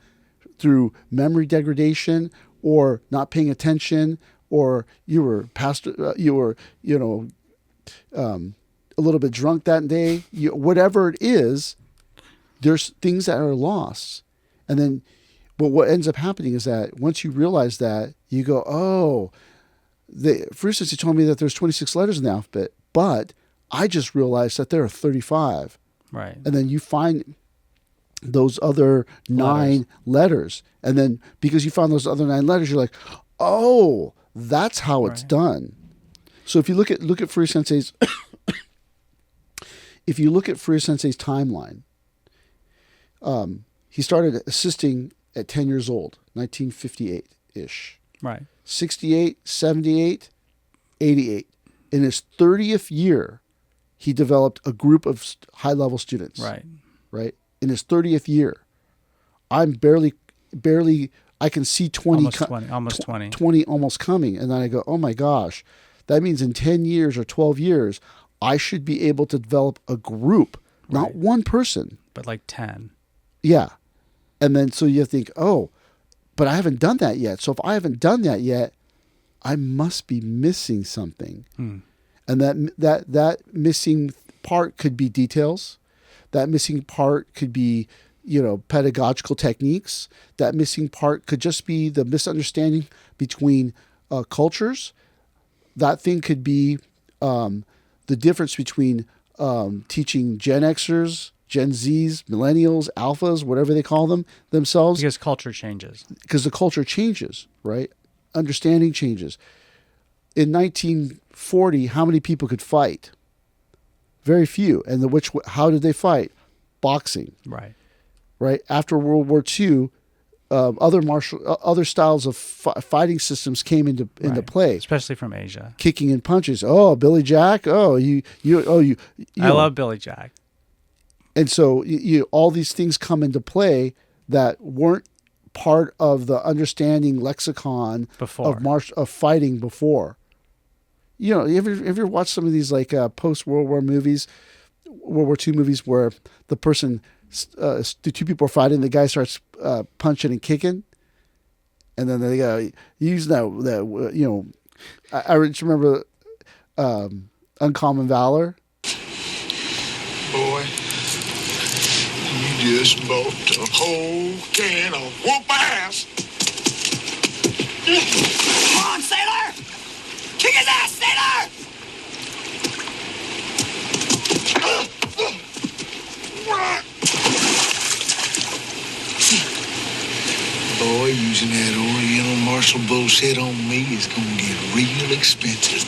[SPEAKER 1] through memory degradation or not paying attention, or you were a little bit drunk that day, whatever it is, there's things that are lost. And then, but what ends up happening is that once you realize that, you go, for instance, he told me that there's 26 letters in the alphabet, but I just realized that there are 35.
[SPEAKER 2] Right.
[SPEAKER 1] And then you find those other 9 letters. And then because you found those other 9 letters, you're like, oh, that's how it's done. So if you look at Furuya Sensei's timeline, he started assisting at 10 years old, 1958-ish.
[SPEAKER 2] Right.
[SPEAKER 1] 68, 78, 88. In his 30th year, he developed a group of high-level students.
[SPEAKER 2] Right.
[SPEAKER 1] Right? In his 30th year. I'm barely, I can see 20.
[SPEAKER 2] Almost 20.
[SPEAKER 1] 20 almost coming. And then I go, oh my gosh, that means in 10 years or 12 years, I should be able to develop a group, not one person.
[SPEAKER 2] But like 10.
[SPEAKER 1] Yeah. And then so you think, but I haven't done that yet. So if I haven't done that yet, I must be missing something. And that missing part could be details. That missing part could be, pedagogical techniques. That missing part could just be the misunderstanding between cultures. That thing could be the difference between teaching Gen Xers, Gen Zs, millennials, alphas, whatever they call themselves.
[SPEAKER 2] Because culture changes.
[SPEAKER 1] Because the culture changes, right? Understanding changes. In 1940, how many people could fight? Very few. And how did they fight? Boxing.
[SPEAKER 2] Right.
[SPEAKER 1] Right. After World War II, other styles of fighting systems came into play,
[SPEAKER 2] especially from Asia.
[SPEAKER 1] Kicking and punches. Oh, Billy Jack. Oh, you.
[SPEAKER 2] I love Billy Jack.
[SPEAKER 1] And so all these things come into play that weren't part of the understanding lexicon of fighting before. You ever watch some of these like post World War movies, World War II movies, where the person, the two people are fighting, the guy starts punching and kicking, and then they go use that I just remember Uncommon Valor.
[SPEAKER 3] Boy, you just bought a whole can of whoop ass. Come on, sailor! Kick his ass, sailor! Boy, using that Oriental martial bullshit on me is gonna get real expensive.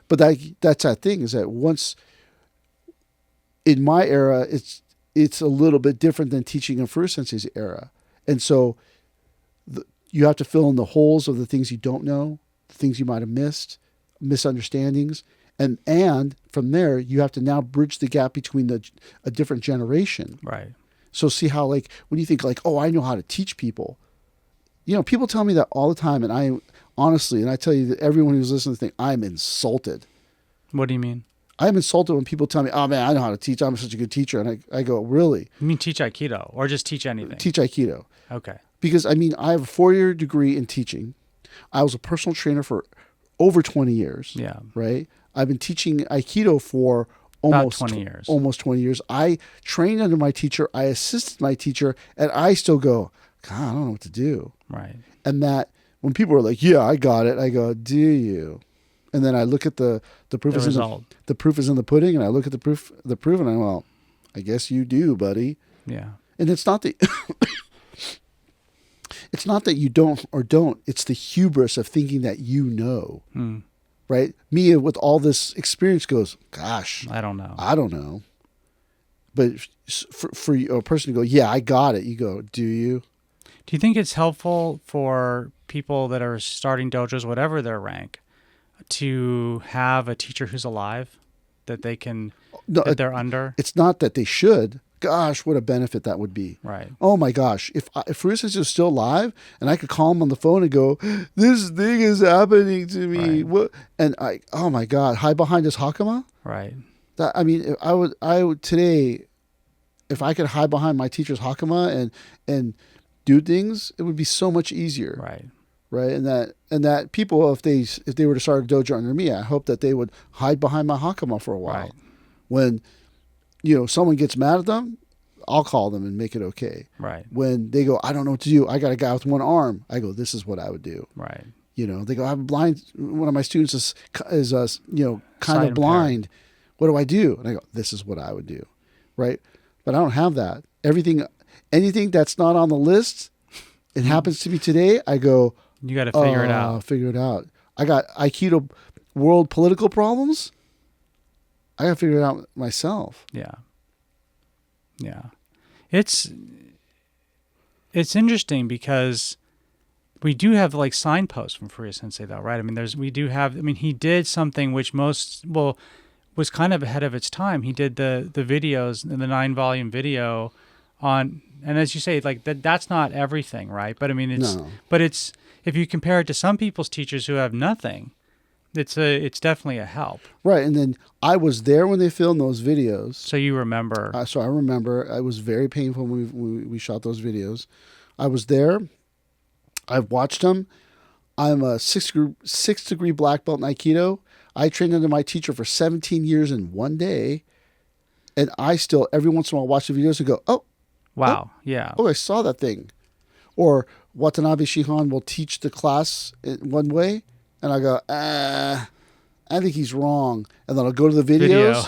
[SPEAKER 1] But that's that thing, is that once in my era, it's a little bit different than teaching in Furuya Sensei's era. And so you have to fill in the holes of the things you don't know, the things you might have missed, misunderstandings. And from there, you have to now bridge the gap between a different generation.
[SPEAKER 2] Right.
[SPEAKER 1] So see how, like, when you think like, I know how to teach people, people tell me that all the time. And I honestly, and I tell you that everyone who's listening to this thing, I'm insulted.
[SPEAKER 2] What do you mean?
[SPEAKER 1] I'm insulted when people tell me, oh man, I know how to teach. I'm such a good teacher. And I go, really?
[SPEAKER 2] You mean teach Aikido or just teach anything?
[SPEAKER 1] Teach Aikido.
[SPEAKER 2] Okay.
[SPEAKER 1] Because I have a 4-year degree in teaching. I was a personal trainer for over 20 years.
[SPEAKER 2] Yeah.
[SPEAKER 1] Right. I've been teaching Aikido for almost 20 years. Almost 20 years. I trained under my teacher. I assisted my teacher, and I still go, God, I don't know what to do.
[SPEAKER 2] Right.
[SPEAKER 1] And that when people are like, yeah, I got it, I go, do you? And then I look at the proof is the proof is in the pudding, and I look at the proof, and I go, well, I guess you do, buddy.
[SPEAKER 2] Yeah.
[SPEAKER 1] And it's not that it's not that you don't or don't. It's the hubris of thinking that you know. Right? Mia, with all this experience, goes, gosh,
[SPEAKER 2] I don't know.
[SPEAKER 1] But for a person to go, yeah, I got it. You go, do you?
[SPEAKER 2] Do you think it's helpful for people that are starting dojos, whatever their rank, to have a teacher who's alive? that they can
[SPEAKER 1] No,
[SPEAKER 2] that they're under?
[SPEAKER 1] It's not that they should. Gosh, what a benefit that would be.
[SPEAKER 2] Right.
[SPEAKER 1] Oh my gosh. If Ruth Sensei was still alive and I could call him on the phone and go, this thing is happening to me.
[SPEAKER 2] Right.
[SPEAKER 1] What? And oh my God, hide behind his hakama?
[SPEAKER 2] Right.
[SPEAKER 1] That, I mean, I would today, if I could hide behind my teacher's hakama and do things, it would be so much easier.
[SPEAKER 2] Right.
[SPEAKER 1] Right. And that people, if they were to start a dojo under me, I hope that they would hide behind my hakama for a while.
[SPEAKER 2] Right.
[SPEAKER 1] When, someone gets mad at them, I'll call them and make it okay.
[SPEAKER 2] Right.
[SPEAKER 1] When they go, I don't know what to do. I got a guy with one arm. I go, this is what I would do.
[SPEAKER 2] Right.
[SPEAKER 1] They go, I'm blind. One of my students is kind
[SPEAKER 2] Sight
[SPEAKER 1] of blind. What do I do? And I go, this is what I would do. Right. But I don't have that. Anything that's not on the list, it happens to me today. I go,
[SPEAKER 2] you got to figure it out.
[SPEAKER 1] Figure it out. I got Aikido world political problems. I got to figure it out myself.
[SPEAKER 2] Yeah. Yeah. It's interesting because we do have like signposts from Furuya Sensei though, right? I mean, he did something which was kind of ahead of its time. He did the videos in the 9-volume video on, and as you say, like that's not everything, right? But I mean, it's if you compare it to some people's teachers who have nothing, it's definitely a help.
[SPEAKER 1] Right. And then I was there when they filmed those videos.
[SPEAKER 2] So you remember.
[SPEAKER 1] So I remember. It was very painful when we shot those videos. I was there. I've watched them. I'm a sixth degree black belt in Aikido. I trained under my teacher for 17 years in one day. And I still, every once in a while, watch the videos and go, oh.
[SPEAKER 2] Wow. Yeah.
[SPEAKER 1] Oh, I saw that thing. Or Watanabe Shihan will teach the class in one way. And I go, I think he's wrong. And then I'll go to the videos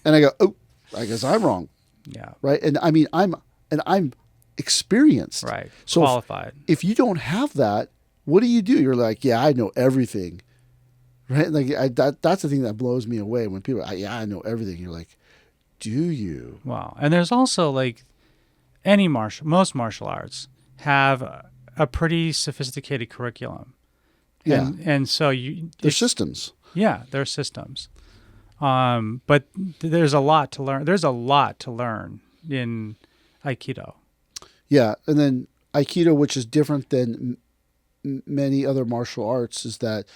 [SPEAKER 1] and I go, oh, I guess I'm wrong.
[SPEAKER 2] Yeah.
[SPEAKER 1] Right. And I mean, I'm experienced.
[SPEAKER 2] Right.
[SPEAKER 1] So
[SPEAKER 2] qualified.
[SPEAKER 1] If you don't have that, what do? You're like, yeah, I know everything. Right. Like that's the thing that blows me away when people, I know everything. You're like, do you?
[SPEAKER 2] Wow. And there's also like most martial arts have a pretty sophisticated curriculum.
[SPEAKER 1] Yeah.
[SPEAKER 2] And so
[SPEAKER 1] there's systems.
[SPEAKER 2] Yeah, there are systems. But there's a lot to learn. There's a lot to learn in Aikido.
[SPEAKER 1] Yeah. And then Aikido, which is different than many other martial arts, is that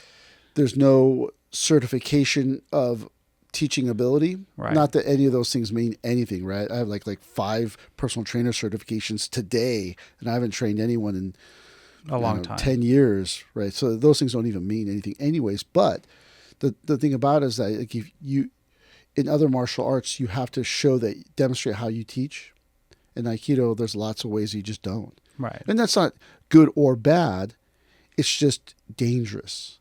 [SPEAKER 1] there's no certification of teaching ability.
[SPEAKER 2] Right.
[SPEAKER 1] Not that any of those things mean anything, right? I have like 5 personal trainer certifications today, and I haven't trained anyone in
[SPEAKER 2] a long time,
[SPEAKER 1] 10 years, right? So those things don't even mean anything anyways. But the thing about it is that like if you, in other martial arts, you have to demonstrate how you teach. In Aikido, there's lots of ways you just don't.
[SPEAKER 2] Right.
[SPEAKER 1] And that's not good or bad. It's just dangerous,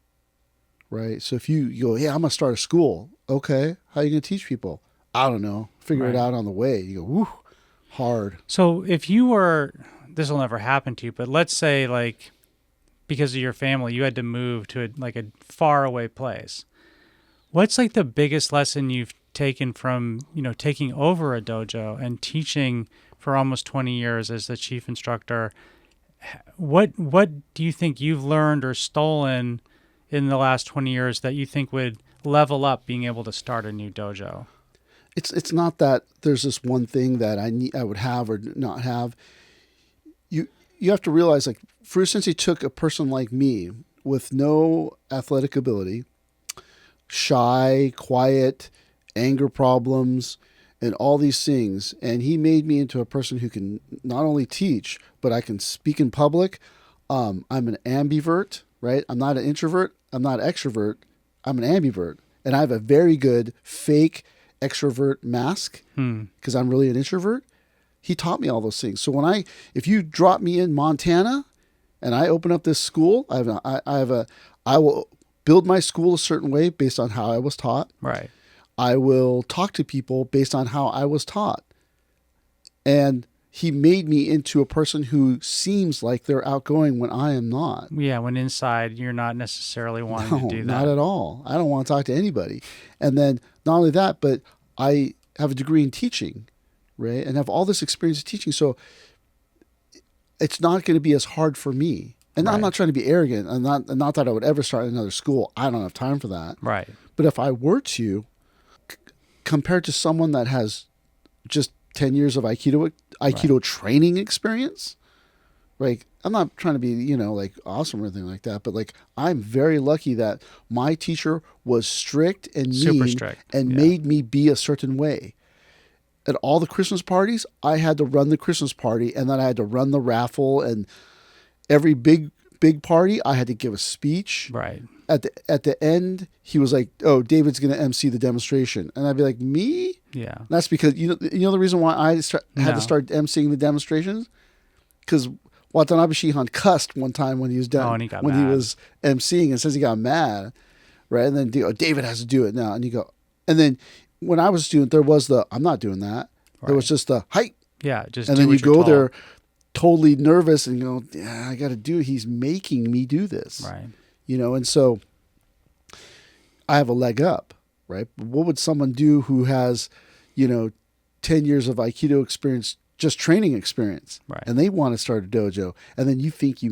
[SPEAKER 1] right? So if you go, yeah, I'm going to start a school. Okay. How are you going to teach people? I don't know. Figure it out on the way. You go, woo, hard.
[SPEAKER 2] So if you were, this will never happen to you, but let's say like because of your family, you had to move to a faraway place. What's like the biggest lesson you've taken from, taking over a dojo and teaching for almost 20 years as the chief instructor? What do you think you've learned or stolen in the last 20 years that you think would level up being able to start a new dojo?
[SPEAKER 1] It's not that there's this one thing that I would have or not have. You have to realize, like, Furuya Sensei took a person like me with no athletic ability, shy, quiet, anger problems, and all these things, and he made me into a person who can not only teach, but I can speak in public. I'm an ambivert, right? I'm not an introvert. I'm not an extrovert. I'm an ambivert, and I have a very good fake extrovert mask because I'm really an introvert. He taught me all those things. So if you drop me in Montana and I open up this school, I will build my school a certain way based on how I was taught.
[SPEAKER 2] Right.
[SPEAKER 1] I will talk to people based on how I was taught. And he made me into a person who seems like they're outgoing when I am not.
[SPEAKER 2] Yeah, when inside you're not necessarily wanting to do that.
[SPEAKER 1] Not at all. I don't want to talk to anybody. And then not only that, but I have a degree in teaching, right? And have all this experience of teaching. So it's not going to be as hard for me. And I'm not trying to be arrogant. And not that I would ever start another school. I don't have time for that.
[SPEAKER 2] Right.
[SPEAKER 1] But if I were to, compared to someone that has just 10 years of Aikido training experience, like, I'm not trying to be, like awesome or anything like that, but like, I'm very lucky that my teacher was strict and
[SPEAKER 2] Super
[SPEAKER 1] mean
[SPEAKER 2] strict.
[SPEAKER 1] and made me be a certain way. At all the Christmas parties, I had to run the Christmas party, and then I had to run the raffle, and every big party, I had to give a speech.
[SPEAKER 2] Right.
[SPEAKER 1] At the end, he was like, "Oh, David's going to MC the demonstration," and I'd be like, "Me?"
[SPEAKER 2] Yeah.
[SPEAKER 1] And that's because you know the reason why I had to start MCing the demonstrations, because Watanabe Shihan cussed one time when he was done,
[SPEAKER 2] and he got
[SPEAKER 1] when
[SPEAKER 2] mad.
[SPEAKER 1] he was MCing, and says he got mad, right? And then David has to do it now, and you go, and then when I was a student, there was I'm not doing that.
[SPEAKER 2] Right.
[SPEAKER 1] There was just the height.
[SPEAKER 2] Yeah, just
[SPEAKER 1] and
[SPEAKER 2] do
[SPEAKER 1] then
[SPEAKER 2] what
[SPEAKER 1] you
[SPEAKER 2] you're
[SPEAKER 1] go
[SPEAKER 2] told.
[SPEAKER 1] there totally nervous and go, yeah, I got to do it. He's making me do this.
[SPEAKER 2] Right.
[SPEAKER 1] And so I have a leg up, right? But what would someone do who has, 10 years of Aikido experience, just training experience,
[SPEAKER 2] Right.
[SPEAKER 1] and they want to start a dojo, and then you think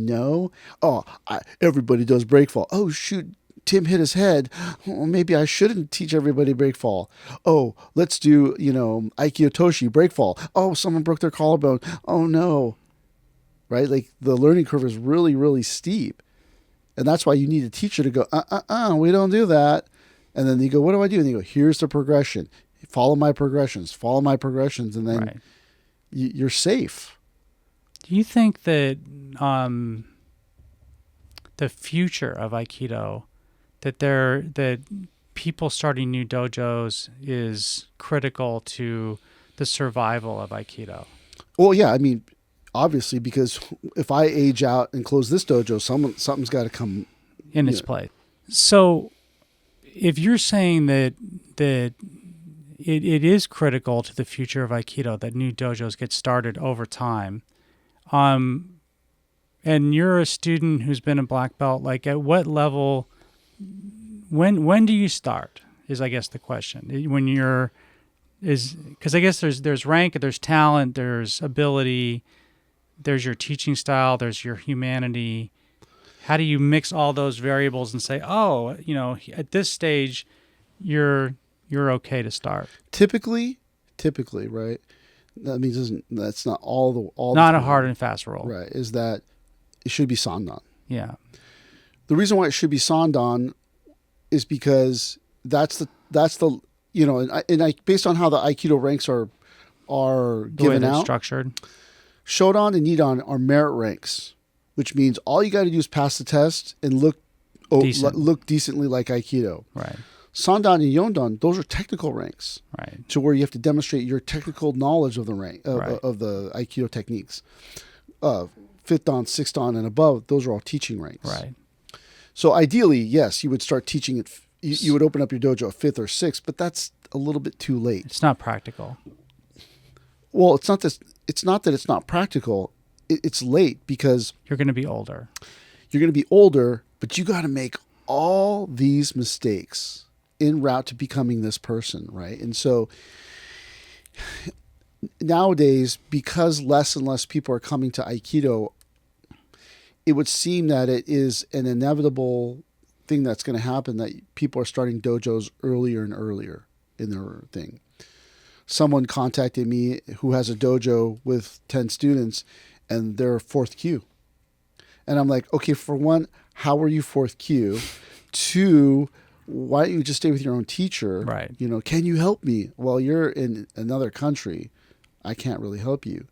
[SPEAKER 1] everybody does breakfall. Oh, shoot, Tim hit his head. Well, maybe I shouldn't teach everybody breakfall. Oh, let's do, Aikido Toshi, breakfall. Oh, someone broke their collarbone. Oh, no. Right? Like, the learning curve is really, really steep. And that's why you need a teacher to go, we don't do that. And then you go, what do I do? And you go, here's the progression. Follow my progressions. And then you're safe.
[SPEAKER 2] Do you think that the future of Aikido, that people starting new dojos is critical to the survival of Aikido?
[SPEAKER 1] Well, yeah, I mean, obviously, because if I age out and close this dojo, something's got to come
[SPEAKER 2] in its place. So if you're saying that it is critical to the future of Aikido that new dojos get started over time, and you're a student who's been a black belt, like at what level, when do you start is, I guess, the question. Because I guess there's rank, there's talent, there's ability, there's your teaching style, there's your humanity. How do you mix all those variables and say, at this stage, you're okay to start?
[SPEAKER 1] Typically, right? That means that's not all
[SPEAKER 2] not a hard and fast rule,
[SPEAKER 1] right? Is that it should be Sandan.
[SPEAKER 2] Yeah.
[SPEAKER 1] The reason why it should be Sandan is because that's the and based on how the Aikido ranks are
[SPEAKER 2] The way
[SPEAKER 1] given
[SPEAKER 2] they're
[SPEAKER 1] out,
[SPEAKER 2] structured.
[SPEAKER 1] Shodan and Nidan are merit ranks, which means all you got to do is pass the test and look decently like Aikido.
[SPEAKER 2] Right.
[SPEAKER 1] Sandan and Yondan, those are technical ranks.
[SPEAKER 2] Right.
[SPEAKER 1] To where you have to demonstrate your technical knowledge of the rank
[SPEAKER 2] Right.
[SPEAKER 1] of the Aikido techniques. 5th Dan, 6th Dan, and above, those are all teaching ranks.
[SPEAKER 2] Right.
[SPEAKER 1] So ideally, yes, you would start teaching it. You would open up your dojo at 5th or 6th, but that's a little bit too late.
[SPEAKER 2] It's not practical.
[SPEAKER 1] Well, it's not that it's not practical. It's late because
[SPEAKER 2] You're going to be older.
[SPEAKER 1] you're going to be older, but you got to make all these mistakes en route to becoming this person, right? And so nowadays, because less and less people are coming to Aikido, it would seem that it is an inevitable thing that's going to happen, that people are starting dojos earlier and earlier in their thing. Someone contacted me who has a dojo with 10 students and they're 4th Q. And I'm like, okay, for one, how are you 4th Q? 2, why don't you just stay with your own teacher?
[SPEAKER 2] Right.
[SPEAKER 1] Can you help me? Well, you're in another country. I can't really help you.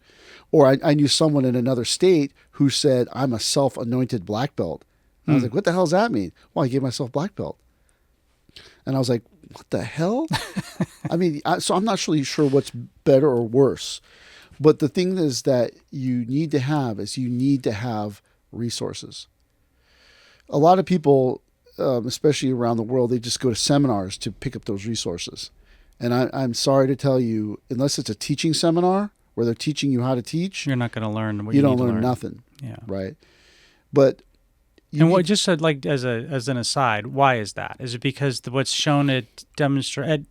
[SPEAKER 1] Or I knew someone in another state who said, I'm a self-anointed black belt. And I was like, what the hell does that mean? Well, I gave myself black belt. And I was like, what the hell? I mean, so I'm not really sure what's better or worse. But the thing is that you need to have resources. A lot of people, especially around the world, they just go to seminars to pick up those resources. And I'm sorry to tell you, unless it's a teaching seminar where they're teaching you how to teach,
[SPEAKER 2] You're not going to learn what
[SPEAKER 1] you
[SPEAKER 2] you
[SPEAKER 1] don't
[SPEAKER 2] need to
[SPEAKER 1] learn
[SPEAKER 2] learn.
[SPEAKER 1] nothing.
[SPEAKER 2] Yeah.
[SPEAKER 1] Right. But
[SPEAKER 2] What just said, like as an aside, why is that? Is it because what's shown at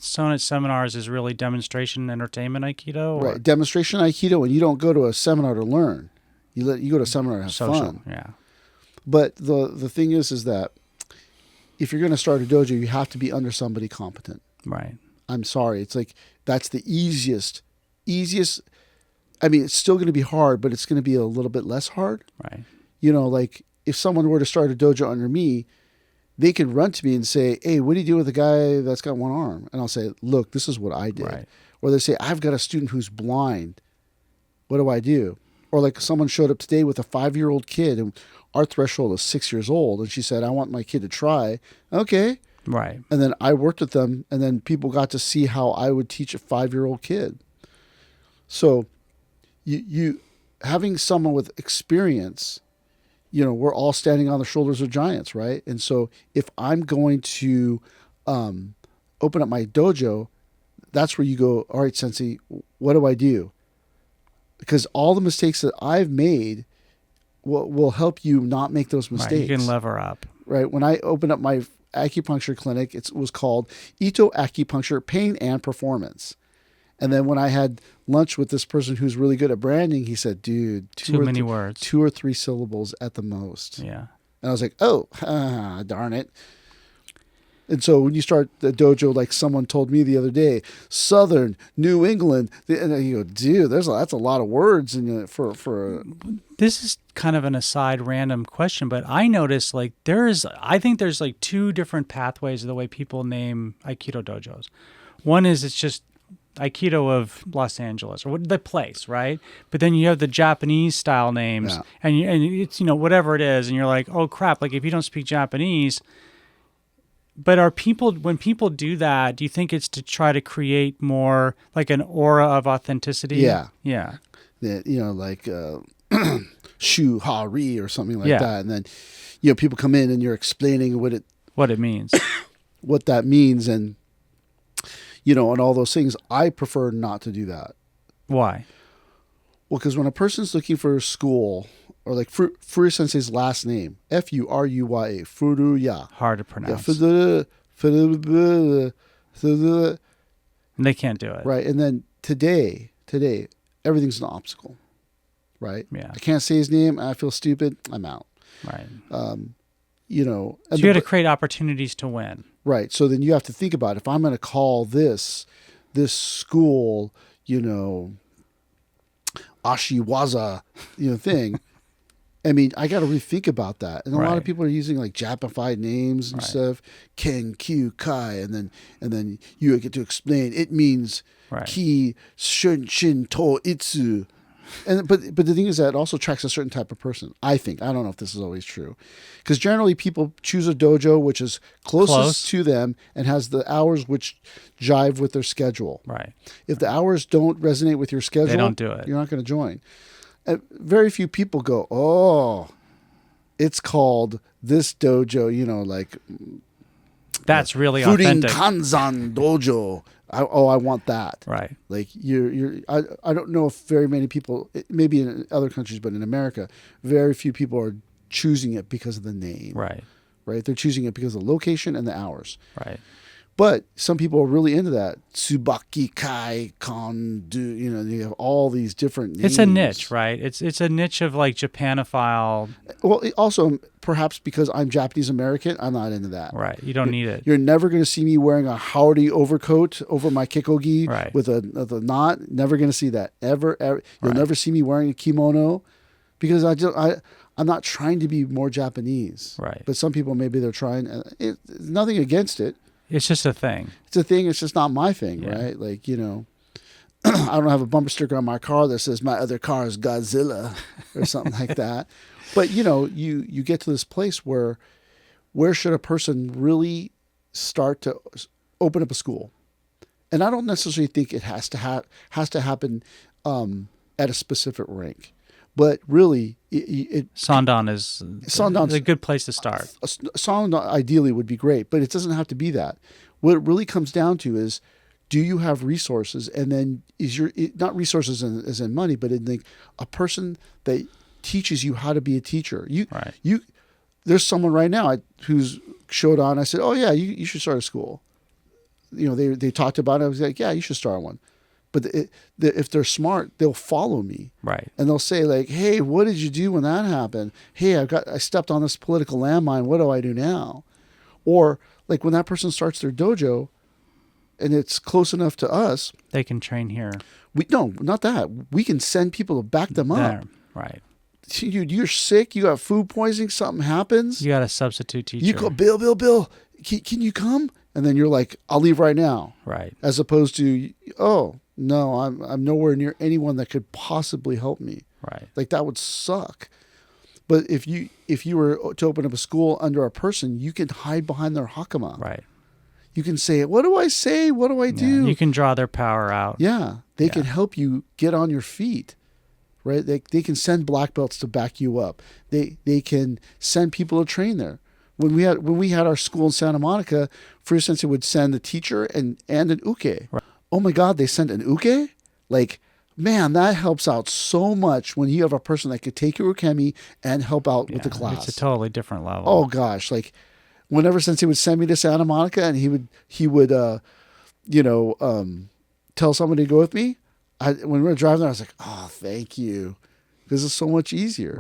[SPEAKER 2] seminars is really demonstration entertainment Aikido? Or?
[SPEAKER 1] Right, demonstration Aikido, and you don't go to a seminar to learn. You go to a seminar to have
[SPEAKER 2] Social,
[SPEAKER 1] fun.
[SPEAKER 2] yeah.
[SPEAKER 1] But the thing is that if you're going to start a dojo, you have to be under somebody competent.
[SPEAKER 2] Right.
[SPEAKER 1] I'm sorry. It's like, that's the easiest. I mean, it's still going to be hard, but it's going to be a little bit less hard.
[SPEAKER 2] Right.
[SPEAKER 1] You know, like if someone were to start a dojo under me, they could run to me and say, hey, what do you do with a guy that's got one arm? And I'll say, look, this is what I did.
[SPEAKER 2] Right.
[SPEAKER 1] Or they say, I've got a student who's blind. What do I do? Or like someone showed up today with a 5-year-old kid, and our threshold is 6 years old. And she said, I want my kid to try. Okay.
[SPEAKER 2] Right.
[SPEAKER 1] And then I worked with them, and then people got to see how I would teach a 5-year-old kid. So you having someone with experience, you know, we're all standing on the shoulders of giants, right? And so if I'm going to open up my dojo, that's where you go, all right, Sensei, what do I do? Because all the mistakes that I've made will help you not make those mistakes.
[SPEAKER 2] Right. You can lever up.
[SPEAKER 1] Right. When I opened up my acupuncture clinic, it was called Ito Acupuncture Pain and Performance. And then when I had lunch with this person who's really good at branding, he said, dude,
[SPEAKER 2] too many words.
[SPEAKER 1] 2 or 3 syllables at the most.
[SPEAKER 2] Yeah.
[SPEAKER 1] And I was like, oh, darn it. And so when you start the dojo, like someone told me the other day, Southern New England, and you go, dude, that's a lot of words for.
[SPEAKER 2] This is kind of an aside, random question, but I noticed like I think there's like 2 different pathways of the way people name Aikido dojos. One is it's just Aikido of Los Angeles, or the place, right? But then you have the Japanese style names, and it's, you know, whatever it is, and you're like, oh crap! Like if you don't speak Japanese. But when people do that, do you think it's to try to create more like an aura of authenticity?
[SPEAKER 1] Yeah.
[SPEAKER 2] Yeah.
[SPEAKER 1] You know, like Shu Ha Ri or something like that. And then, you know, people come in and you're explaining what it
[SPEAKER 2] means,
[SPEAKER 1] what that means, and, you know, and all those things. I prefer not to do that.
[SPEAKER 2] Why?
[SPEAKER 1] Well, because when a person's looking for a school, or like Furuya Sensei's last name, Furuya, Furuya.
[SPEAKER 2] Hard to pronounce. And they can't do it.
[SPEAKER 1] Right. And then today, everything's an obstacle. Right?
[SPEAKER 2] Yeah.
[SPEAKER 1] I can't say his name. I feel stupid. I'm out.
[SPEAKER 2] Right.
[SPEAKER 1] You know.
[SPEAKER 2] So you got to create opportunities to win.
[SPEAKER 1] Right. So then you have to think about, if I'm going to call this school, you know, Ashiwaza, you know, thing. I mean, I got to rethink about that. And a lot of people are using like Japanified names and stuff. Ken Q Kai, and then you get to explain it means Ki Shun Shin To Itsu. And but the thing is that it also attracts a certain type of person. I think. I don't know if this is always true, because generally people choose a dojo which is closest to them and has the hours which jive with their schedule.
[SPEAKER 2] Right.
[SPEAKER 1] If the hours don't resonate with your schedule,
[SPEAKER 2] they don't do it.
[SPEAKER 1] You're not going to join. Very few people go, oh, it's called this dojo, you know, like
[SPEAKER 2] that's really
[SPEAKER 1] Furin
[SPEAKER 2] authentic.
[SPEAKER 1] Kanzan Dojo. I want that.
[SPEAKER 2] Right.
[SPEAKER 1] Like I don't know if very many people, maybe in other countries, but in America, very few people are choosing it because of the name.
[SPEAKER 2] Right.
[SPEAKER 1] Right. They're choosing it because of the location and the hours.
[SPEAKER 2] Right.
[SPEAKER 1] But some people are really into that. Tsubaki Kai Kondu, you know, you have all these different names.
[SPEAKER 2] It's a niche, right? It's a niche of like Japanophile.
[SPEAKER 1] Well, also perhaps because I'm Japanese American, I'm not into that.
[SPEAKER 2] Right. You don't need it.
[SPEAKER 1] You're never going to see me wearing a howdy overcoat over my kikogi with a knot. Never going to see that ever. You'll never see me wearing a kimono, because I'm not trying to be more Japanese. Right. But some people, maybe they're trying. Nothing against it.
[SPEAKER 2] It's just a thing.
[SPEAKER 1] It's a thing. It's just not my thing, right? Like, you know, I don't have a bumper sticker on my car that says my other car is Godzilla or something like that. But, you know, you get to this place where should a person really start to open up a school? And I don't necessarily think it has to happen at a specific rank. But really,
[SPEAKER 2] Sandan is a good place to start.
[SPEAKER 1] Sandan ideally would be great, but it doesn't have to be that. What it really comes down to is, do you have resources? And then not resources as in money, but in a person that teaches you how to be a teacher. There's someone right now who's showed on. I said, oh yeah, you should start a school. You know, they talked about it. I was like, yeah, you should start one. But if they're smart, they'll follow me. Right. And they'll say like, hey, what did you do when that happened? Hey, I stepped on this political landmine. What do I do now? Or like when that person starts their dojo, and it's close enough to us,
[SPEAKER 2] They can train here.
[SPEAKER 1] no, not that. We can send people to back them up.
[SPEAKER 2] There. Right.
[SPEAKER 1] You're sick, you got food poisoning, something happens.
[SPEAKER 2] You got a substitute teacher.
[SPEAKER 1] You go, Bill, can you come? And then you're like, I'll leave right now.
[SPEAKER 2] Right.
[SPEAKER 1] As opposed to, oh, no, I'm nowhere near anyone that could possibly help me.
[SPEAKER 2] Right.
[SPEAKER 1] Like that would suck. But if you were to open up a school under a person, you can hide behind their hakama.
[SPEAKER 2] Right.
[SPEAKER 1] You can say, what do I say? What do I do?
[SPEAKER 2] You can draw their power out.
[SPEAKER 1] Yeah. They can help you get on your feet. Right? They can send black belts to back you up. They can send people to train there. When we had our school in Santa Monica, Furuya Sensei would send a teacher and an uke.
[SPEAKER 2] Right.
[SPEAKER 1] Oh my God, they sent an uke? Like, man, that helps out so much when you have a person that could take your ukemi and help out with the class.
[SPEAKER 2] It's a totally different level.
[SPEAKER 1] Oh gosh, like whenever Sensei would send me to Santa Monica and he would tell somebody to go with me, when we were driving there, I was like, oh, thank you, because it's so much easier.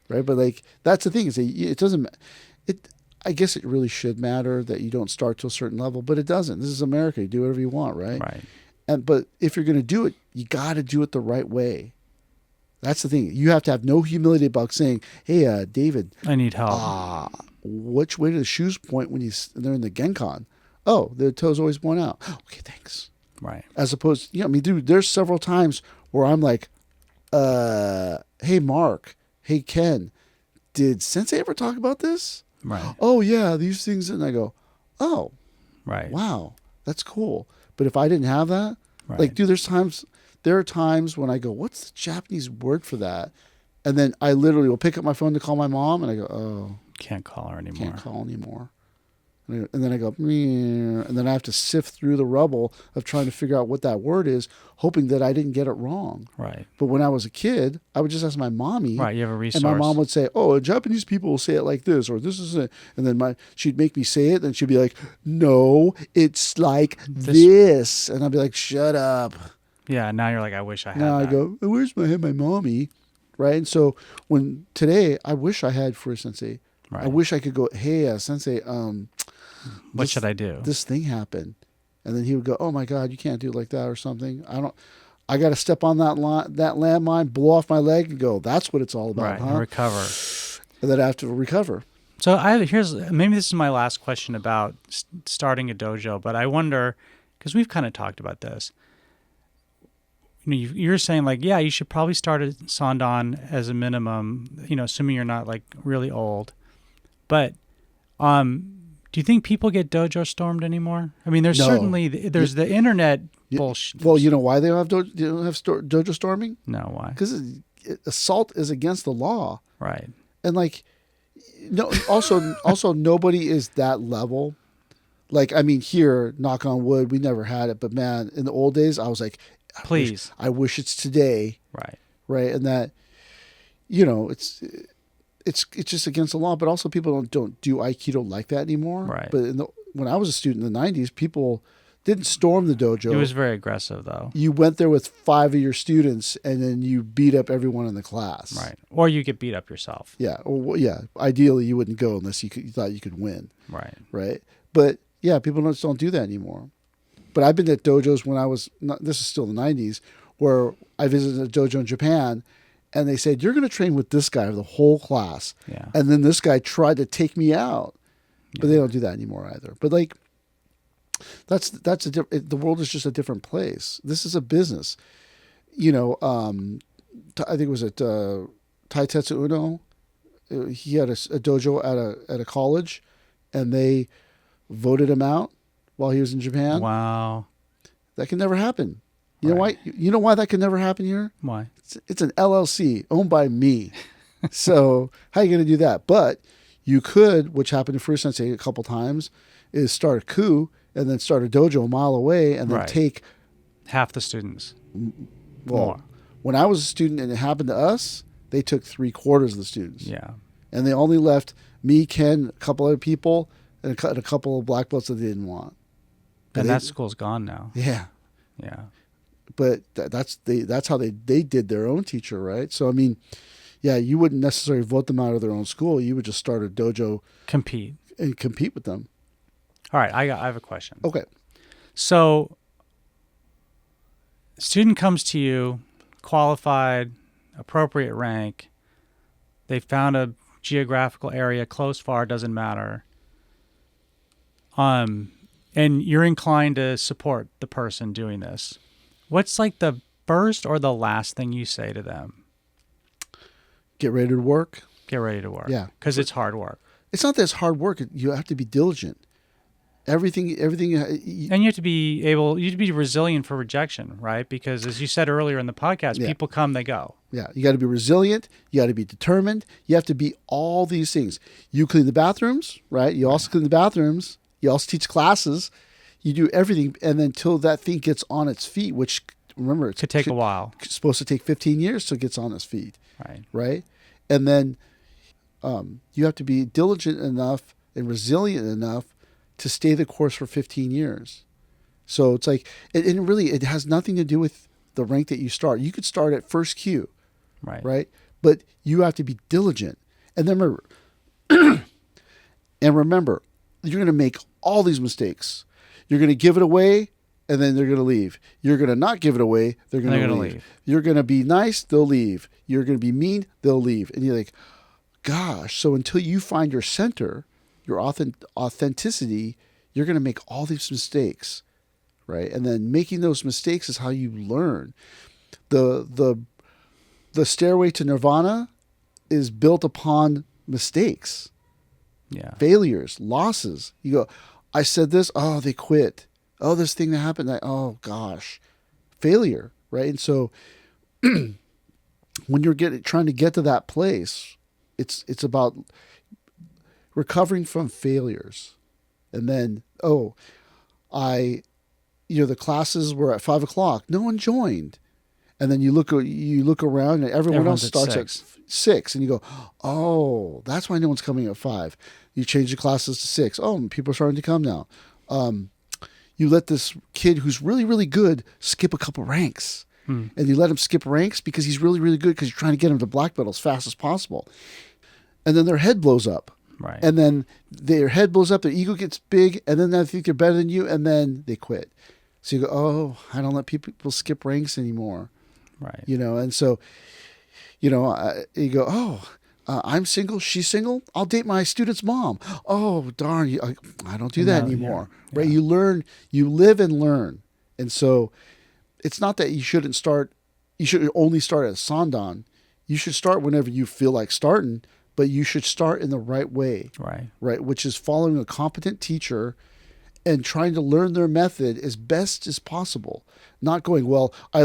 [SPEAKER 1] Right. But like that's the thing is it doesn't. I guess it really should matter that you don't start to a certain level, but it doesn't. This is America. You do whatever you want, right?
[SPEAKER 2] Right.
[SPEAKER 1] But if you're going to do it, you got to do it the right way. That's the thing. You have to have no humility about saying, hey, David,
[SPEAKER 2] I need help.
[SPEAKER 1] Which way do the shoes point when they're in the Genkan? Oh, the toes always point out. Okay, thanks.
[SPEAKER 2] Right.
[SPEAKER 1] As opposed, dude, there's several times where I'm like, hey, Mark, hey, Ken, did Sensei ever talk about this?
[SPEAKER 2] Right.
[SPEAKER 1] Oh, yeah, these things. And I go, oh,
[SPEAKER 2] right.
[SPEAKER 1] Wow, that's cool. But if I didn't have that, like, dude, there are times when I go, what's the Japanese word for that? And then I literally will pick up my phone to call my mom, and I go, oh.
[SPEAKER 2] Can't call her anymore.
[SPEAKER 1] Can't call anymore. And then I go, and then I have to sift through the rubble of trying to figure out what that word is, hoping that I didn't get it wrong.
[SPEAKER 2] Right.
[SPEAKER 1] But when I was a kid, I would just ask my mommy.
[SPEAKER 2] Right, you have a resource.
[SPEAKER 1] And my mom would say, oh, Japanese people will say it like this, or this is it. And then she'd make me say it, and she'd be like, no, it's like this. And I'd be like, shut up.
[SPEAKER 2] Yeah, now you're like, I wish I had
[SPEAKER 1] now
[SPEAKER 2] that.
[SPEAKER 1] I go, where's my mommy? Right? And so today, I wish I had Furuya Sensei. Right. I wish I could go, hey, Sensei,
[SPEAKER 2] what should I do?
[SPEAKER 1] This thing happened. And then he would go, oh my God, you can't do it like that or something. I got to step on that landmine, blow off my leg and go, that's what it's all about,
[SPEAKER 2] right,
[SPEAKER 1] huh?
[SPEAKER 2] And recover.
[SPEAKER 1] And then I have to recover.
[SPEAKER 2] So maybe this is my last question about starting a dojo, but I wonder, because we've kind of talked about this. You're saying like, yeah, you should probably start a Sandan as a minimum, assuming you're not like really old. But do you think people get dojo stormed anymore? I mean, there's the internet bullshit.
[SPEAKER 1] Well, you know why they don't have dojo storming?
[SPEAKER 2] No, why?
[SPEAKER 1] Because assault is against the law.
[SPEAKER 2] Right.
[SPEAKER 1] And like, no. Also, nobody is that level. Like, I mean, here, knock on wood, we never had it. But man, in the old days, I was like,
[SPEAKER 2] please,
[SPEAKER 1] I wish it's today.
[SPEAKER 2] Right.
[SPEAKER 1] Right. And that, it's just against the law, but also people don't do Aikido like that anymore.
[SPEAKER 2] Right.
[SPEAKER 1] But when I was a student in the 90s, people didn't storm the dojo.
[SPEAKER 2] It was very aggressive, though.
[SPEAKER 1] You went there with 5 of your students, and then you beat up everyone in the class.
[SPEAKER 2] Right. Or you get beat up yourself.
[SPEAKER 1] Yeah. Yeah. Ideally, you wouldn't go unless you thought you could win.
[SPEAKER 2] Right.
[SPEAKER 1] Right. But yeah, people don't do that anymore. But I've been at dojos when I was this is still the 90s, where I visited a dojo in Japan. And they said, you're going to train with this guy for the whole class.
[SPEAKER 2] Yeah.
[SPEAKER 1] And then this guy tried to take me out. But they don't do that anymore either. But like, the world is just a different place. This is a business. I think it was at Taitetsu Uno. He had a dojo at a college, and they voted him out while he was in Japan.
[SPEAKER 2] Wow.
[SPEAKER 1] That can never happen. You know why? You know why that can never happen here?
[SPEAKER 2] Why?
[SPEAKER 1] It's an LLC owned by me. So how are you going to do that? But you could, which happened to Furuya Sensei a couple times, is start a coup and then start a dojo a mile away and then take
[SPEAKER 2] half the students.
[SPEAKER 1] Well, when I was a student and it happened to us, they took 3/4 of the students.
[SPEAKER 2] Yeah.
[SPEAKER 1] And they only left me, Ken, a couple other people, and a couple of black belts that they didn't want.
[SPEAKER 2] And that school's gone now.
[SPEAKER 1] Yeah.
[SPEAKER 2] Yeah.
[SPEAKER 1] But that's how they did their own teacher, right? So I mean, yeah, you wouldn't necessarily vote them out of their own school. You would just start a dojo, compete with them.
[SPEAKER 2] All right, I have a question.
[SPEAKER 1] Okay.
[SPEAKER 2] So, student comes to you, qualified, appropriate rank. They found a geographical area, close, far, doesn't matter. And you're inclined to support the person doing this. What's like the first or the last thing you say to them?
[SPEAKER 1] Get ready to work.
[SPEAKER 2] Get ready to work.
[SPEAKER 1] Yeah.
[SPEAKER 2] Because it's hard work.
[SPEAKER 1] It's not that it's hard work. You have to be diligent. Everything.
[SPEAKER 2] And you have to be resilient for rejection, right? Because as you said earlier in the podcast, people come, they go.
[SPEAKER 1] Yeah. You got to be resilient. You got to be determined. You have to be all these things. You clean the bathrooms, right? You also clean the bathrooms. You also teach classes. You do everything. And then until that thing gets on its feet, which remember, it
[SPEAKER 2] could take a while.
[SPEAKER 1] It's supposed to take 15 years till it gets on its feet.
[SPEAKER 2] Right.
[SPEAKER 1] Right. And then you have to be diligent enough and resilient enough to stay the course for 15 years. So it's like, and really, it has nothing to do with the rank that you start. You could start at first kyu, right? But you have to be diligent. And then remember, you're going to make all these mistakes. You're going to give it away, and then they're going to leave. You're going to not give it away, they're going to leave. You're going to be nice, they'll leave. You're going to be mean, they'll leave. And you're like, gosh, so until you find your center, your authenticity, you're going to make all these mistakes, right? And then making those mistakes is how you learn. The stairway to nirvana is built upon mistakes, failures, losses. You go, I said this, oh, they quit. Oh, this thing that happened, oh gosh, failure, right? And so when you're trying to get to that place, it's about recovering from failures. And then, the classes were at 5:00. No one joined. And then you look around and everyone else starts at 6. And you go, oh, that's why no one's coming at 5. You change the classes to 6. Oh, people are starting to come now. You let this kid who's really, really good skip a couple ranks. And you let him skip ranks because he's really, really good because you're trying to get him to black belt as fast as possible. And then their head blows up.
[SPEAKER 2] Right.
[SPEAKER 1] And then their head blows up, their ego gets big, and then they think they're better than you, and then they quit. So you go, oh, I don't let people skip ranks anymore.
[SPEAKER 2] Right.
[SPEAKER 1] And so, you go, oh, I'm single, she's single, I'll date my student's mom. Oh, darn, I don't do that anymore. Yeah. Right? You learn, you live and learn. And so it's not that you should only start at Sandan. You should start whenever you feel like starting, but you should start in the right way. Right. Which is following a competent teacher and trying to learn their method as best as possible. Not going, well, I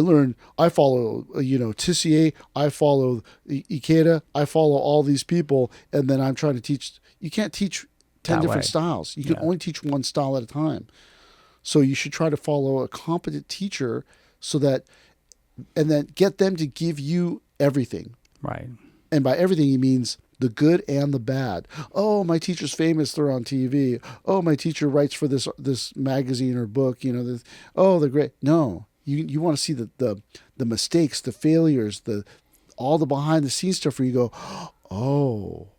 [SPEAKER 1] follow, Tissier, I follow Ikeda, I follow all these people, and then I'm trying to teach. You can't teach 10 different styles. You can only teach one style at a time. So you should try to follow a competent teacher and then get them to give you everything.
[SPEAKER 2] Right.
[SPEAKER 1] And by everything, he means the good and the bad. Oh, my teacher's famous, they're on TV. Oh, my teacher writes for this magazine or book. They're great. No, you want to see the mistakes, the failures, all the behind the scenes stuff where you go, oh,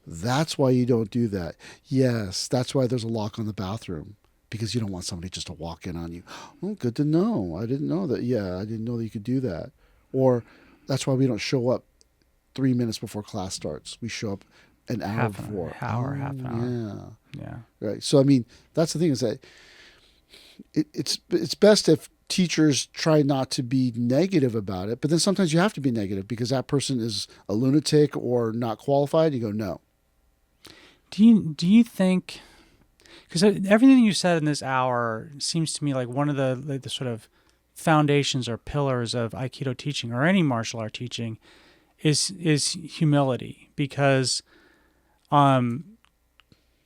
[SPEAKER 1] that's why you don't do that. Yes, that's why there's a lock on the bathroom, because you don't want somebody just to walk in on you. Oh, good to know. I didn't know that. Yeah, I didn't know that you could do that. Or that's why we don't show up 3 minutes before class starts. We show up an hour before.
[SPEAKER 2] Half an hour. Yeah.
[SPEAKER 1] Right. So, I mean, that's the thing, is that it's best if teachers try not to be negative about it, but then sometimes you have to be negative because that person is a lunatic or not qualified. You go, no.
[SPEAKER 2] Do you think, because everything you said in this hour seems to me like one of the sort of foundations or pillars of Aikido teaching or any martial art teaching is humility, because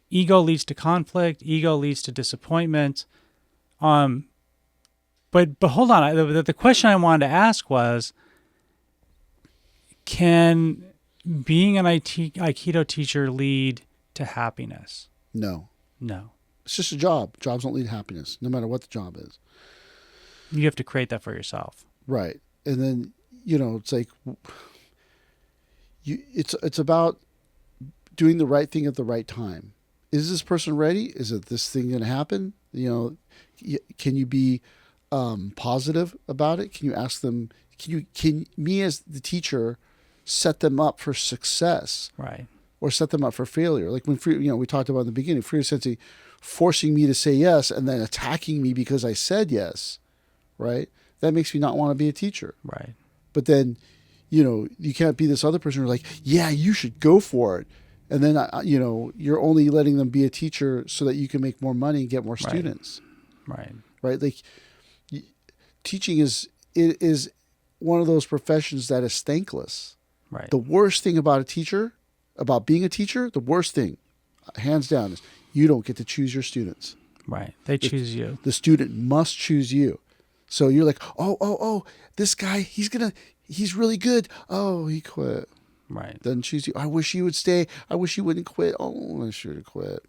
[SPEAKER 2] ego leads to conflict, ego leads to disappointment. But hold on, the question I wanted to ask was, can being an Aikido teacher lead to happiness?
[SPEAKER 1] No.
[SPEAKER 2] It's
[SPEAKER 1] just a job. Jobs don't lead to happiness, no matter what the job is.
[SPEAKER 2] You have to create that for yourself.
[SPEAKER 1] Right. And then, it's like, it's about doing the right thing at the right time. is this person ready? Is it this thing going to happen? You know, can you be positive about it? Can you ask them? Can me as the teacher set them up for success,
[SPEAKER 2] Right.
[SPEAKER 1] or set them up for failure? Like when we talked about in the beginning, Frida Sensei forcing me to say yes and then attacking me because I said yes, right? That makes me not want to be a teacher.
[SPEAKER 2] Right.
[SPEAKER 1] But then, you can't be this other person who's like, yeah, you should go for it. And then, you're only letting them be a teacher so that you can make more money and get more students.
[SPEAKER 2] Right.
[SPEAKER 1] Right. Like teaching is one of those professions that is thankless.
[SPEAKER 2] Right.
[SPEAKER 1] The worst thing about being a teacher, the worst thing, hands down, is you don't get to choose your students.
[SPEAKER 2] Right. They choose you.
[SPEAKER 1] The student must choose you. So you're like, oh, this guy, he's really good. Oh, he quit.
[SPEAKER 2] Right.
[SPEAKER 1] Doesn't choose you. I wish you would stay. I wish you wouldn't quit. Oh, I should have quit.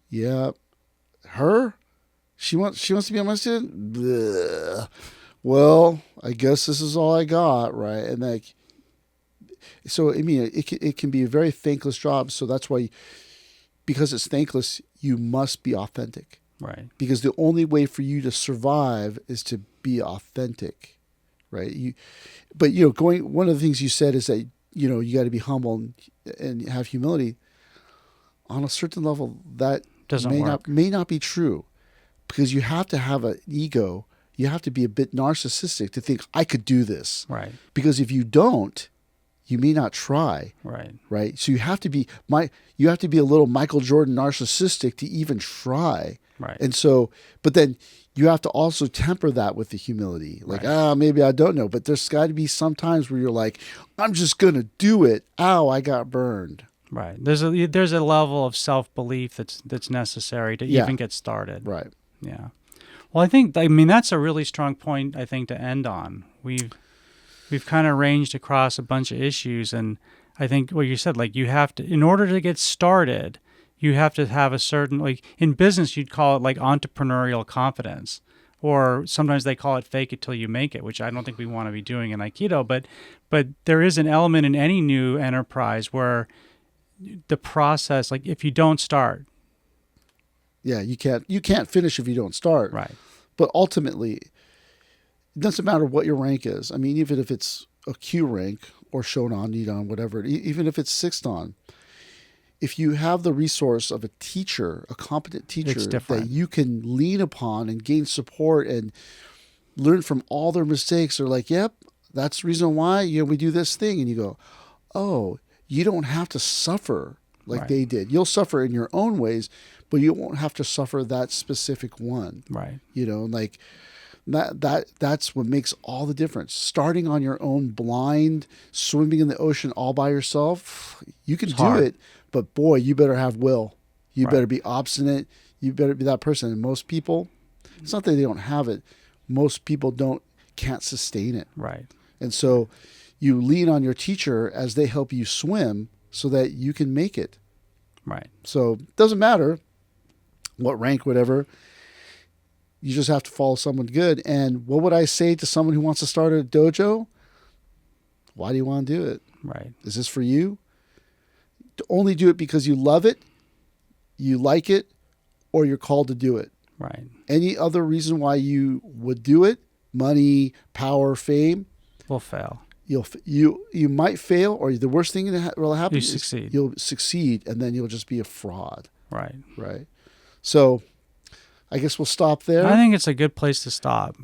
[SPEAKER 1] Yeah. Her? She wants to be on my student? Bleh. Well, I guess this is all I got, right? And like, so I mean, it can be a very thankless job. So that's why, because it's thankless, you must be authentic.
[SPEAKER 2] Right.
[SPEAKER 1] Because the only way for you to survive is to be authentic, right? One of the things you said is that, you got to be humble and have humility. On a certain level, that may not be true, because you have to have an ego. You have to be a bit narcissistic to think I could do this.
[SPEAKER 2] Right.
[SPEAKER 1] Because if you don't, you may not try.
[SPEAKER 2] Right.
[SPEAKER 1] Right. So you have to be a little Michael Jordan narcissistic to even try.
[SPEAKER 2] Right.
[SPEAKER 1] And so, but then you have to also temper that with the humility. Like, maybe I don't know, but there's got to be some times where you're like, I'm just going to do it. Ow, I got burned.
[SPEAKER 2] Right. There's a level of self-belief that's necessary to even get started.
[SPEAKER 1] Right.
[SPEAKER 2] Yeah. Well, that's a really strong point, I think, to end on. We've kind of ranged across a bunch of issues, and I think what you said, like, you have to, in order to get started, you have to have a certain, like, in business, you'd call it like entrepreneurial confidence, or sometimes they call it fake it till you make it, which I don't think we want to be doing in Aikido, but there is an element in any new enterprise where the process, like, if you don't start.
[SPEAKER 1] Yeah, you can't finish if you don't start.
[SPEAKER 2] Right.
[SPEAKER 1] But ultimately, it doesn't matter what your rank is. I mean, even if it's a Q rank or Shonan, Nidan, whatever, even if it's 6th Dan, if you have the resource of a teacher, a competent teacher that you can lean upon and gain support and learn from all their mistakes, they're like, yep, that's the reason why we do this thing. And you go, oh, you don't have to suffer like they did. You'll suffer in your own ways, but you won't have to suffer that specific one.
[SPEAKER 2] Right.
[SPEAKER 1] Like that's what makes all the difference. Starting on your own, blind, swimming in the ocean all by yourself, you can do it, but boy, you better have will. You better be obstinate. You better be that person. And most people, it's not that they don't have it. Most people can't sustain it.
[SPEAKER 2] Right.
[SPEAKER 1] And so you lean on your teacher as they help you swim so that you can make it.
[SPEAKER 2] Right.
[SPEAKER 1] So it doesn't matter what rank, whatever. You just have to follow someone good. And what would I say to someone who wants to start a dojo? Why do you want to do it?
[SPEAKER 2] Right.
[SPEAKER 1] Is this for you? To only do it because you love it, you like it, or you're called to do it.
[SPEAKER 2] Right.
[SPEAKER 1] Any other reason why you would do it? Money, power, fame?
[SPEAKER 2] Will fail.
[SPEAKER 1] You might fail, or the worst thing that will happen is
[SPEAKER 2] succeed.
[SPEAKER 1] You'll succeed, and then you'll just be a fraud.
[SPEAKER 2] Right.
[SPEAKER 1] Right. So I guess we'll stop there.
[SPEAKER 2] I think it's a good place to stop.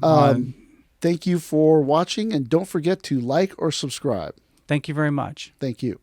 [SPEAKER 1] Thank you for watching, and don't forget to like or subscribe.
[SPEAKER 2] Thank you very much.
[SPEAKER 1] Thank you.